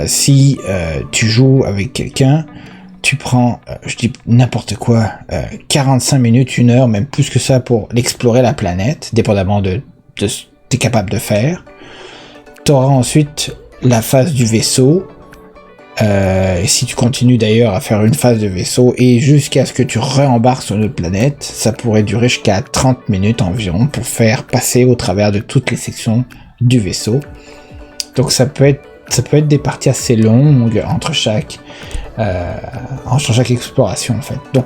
Si tu joues avec quelqu'un, tu prends, je dis n'importe quoi, 45 minutes, 1 heure, même plus que ça pour explorer la planète, dépendamment de t'es capable de faire. Tu auras ensuite la phase du vaisseau. Et si tu continues d'ailleurs à faire une phase de vaisseau et jusqu'à ce que tu re-embarques sur notre planète, ça pourrait durer jusqu'à 30 minutes environ pour faire passer au travers de toutes les sections du vaisseau. Donc ça peut être des parties assez longues entre chaque exploration en fait. Donc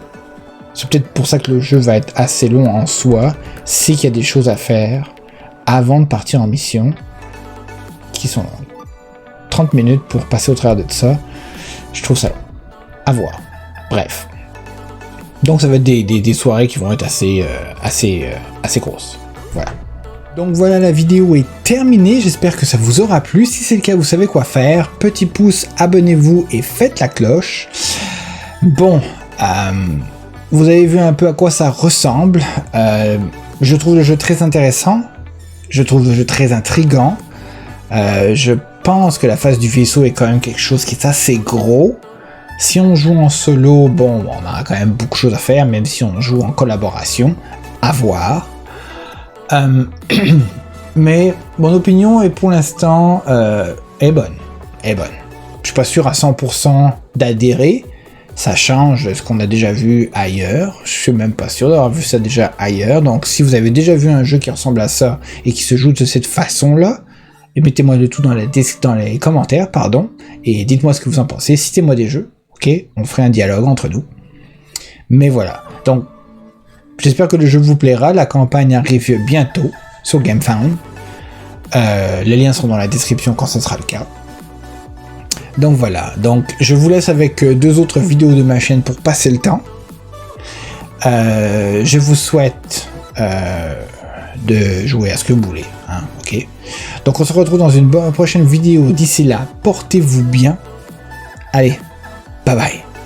c'est peut-être pour ça que le jeu va être assez long en soi, c'est qu'il y a des choses à faire avant de partir en mission, qui sont 30 minutes pour passer au travers de ça. Je trouve ça à voir. Bref. Donc ça va être des soirées qui vont être assez grosses. Voilà. Donc voilà, la vidéo est terminée. J'espère que ça vous aura plu. Si c'est le cas, vous savez quoi faire. Petit pouce, abonnez-vous et faites la cloche. Bon, vous avez vu un peu à quoi ça ressemble. Je trouve le jeu très intéressant. Je trouve le jeu très intriguant. Je pense que la phase du vaisseau est quand même quelque chose qui est assez gros. Si on joue en solo, bon, on a quand même beaucoup de choses à faire, même si on joue en collaboration. À voir. Mais mon opinion est pour l'instant est bonne. Je suis pas sûr à 100% d'adhérer. Ça change de ce qu'on a déjà vu ailleurs. Je suis même pas sûr d'avoir vu ça déjà ailleurs. Donc si vous avez déjà vu un jeu qui ressemble à ça et qui se joue de cette façon-là, Et mettez-moi le tout dans les commentaires, pardon. Et dites-moi ce que vous en pensez. Citez-moi des jeux. Ok, on ferait un dialogue entre nous. Mais voilà. Donc, j'espère que le jeu vous plaira. La campagne arrive bientôt sur GameFound. Les liens seront dans la description quand ce sera le cas. Donc voilà. Donc, je vous laisse avec 2 autres vidéos de ma chaîne pour passer le temps. Je vous souhaite de jouer à ce que vous voulez, hein, ok. Donc on se retrouve dans une prochaine vidéo. D'ici là, portez-vous bien. Allez, bye bye.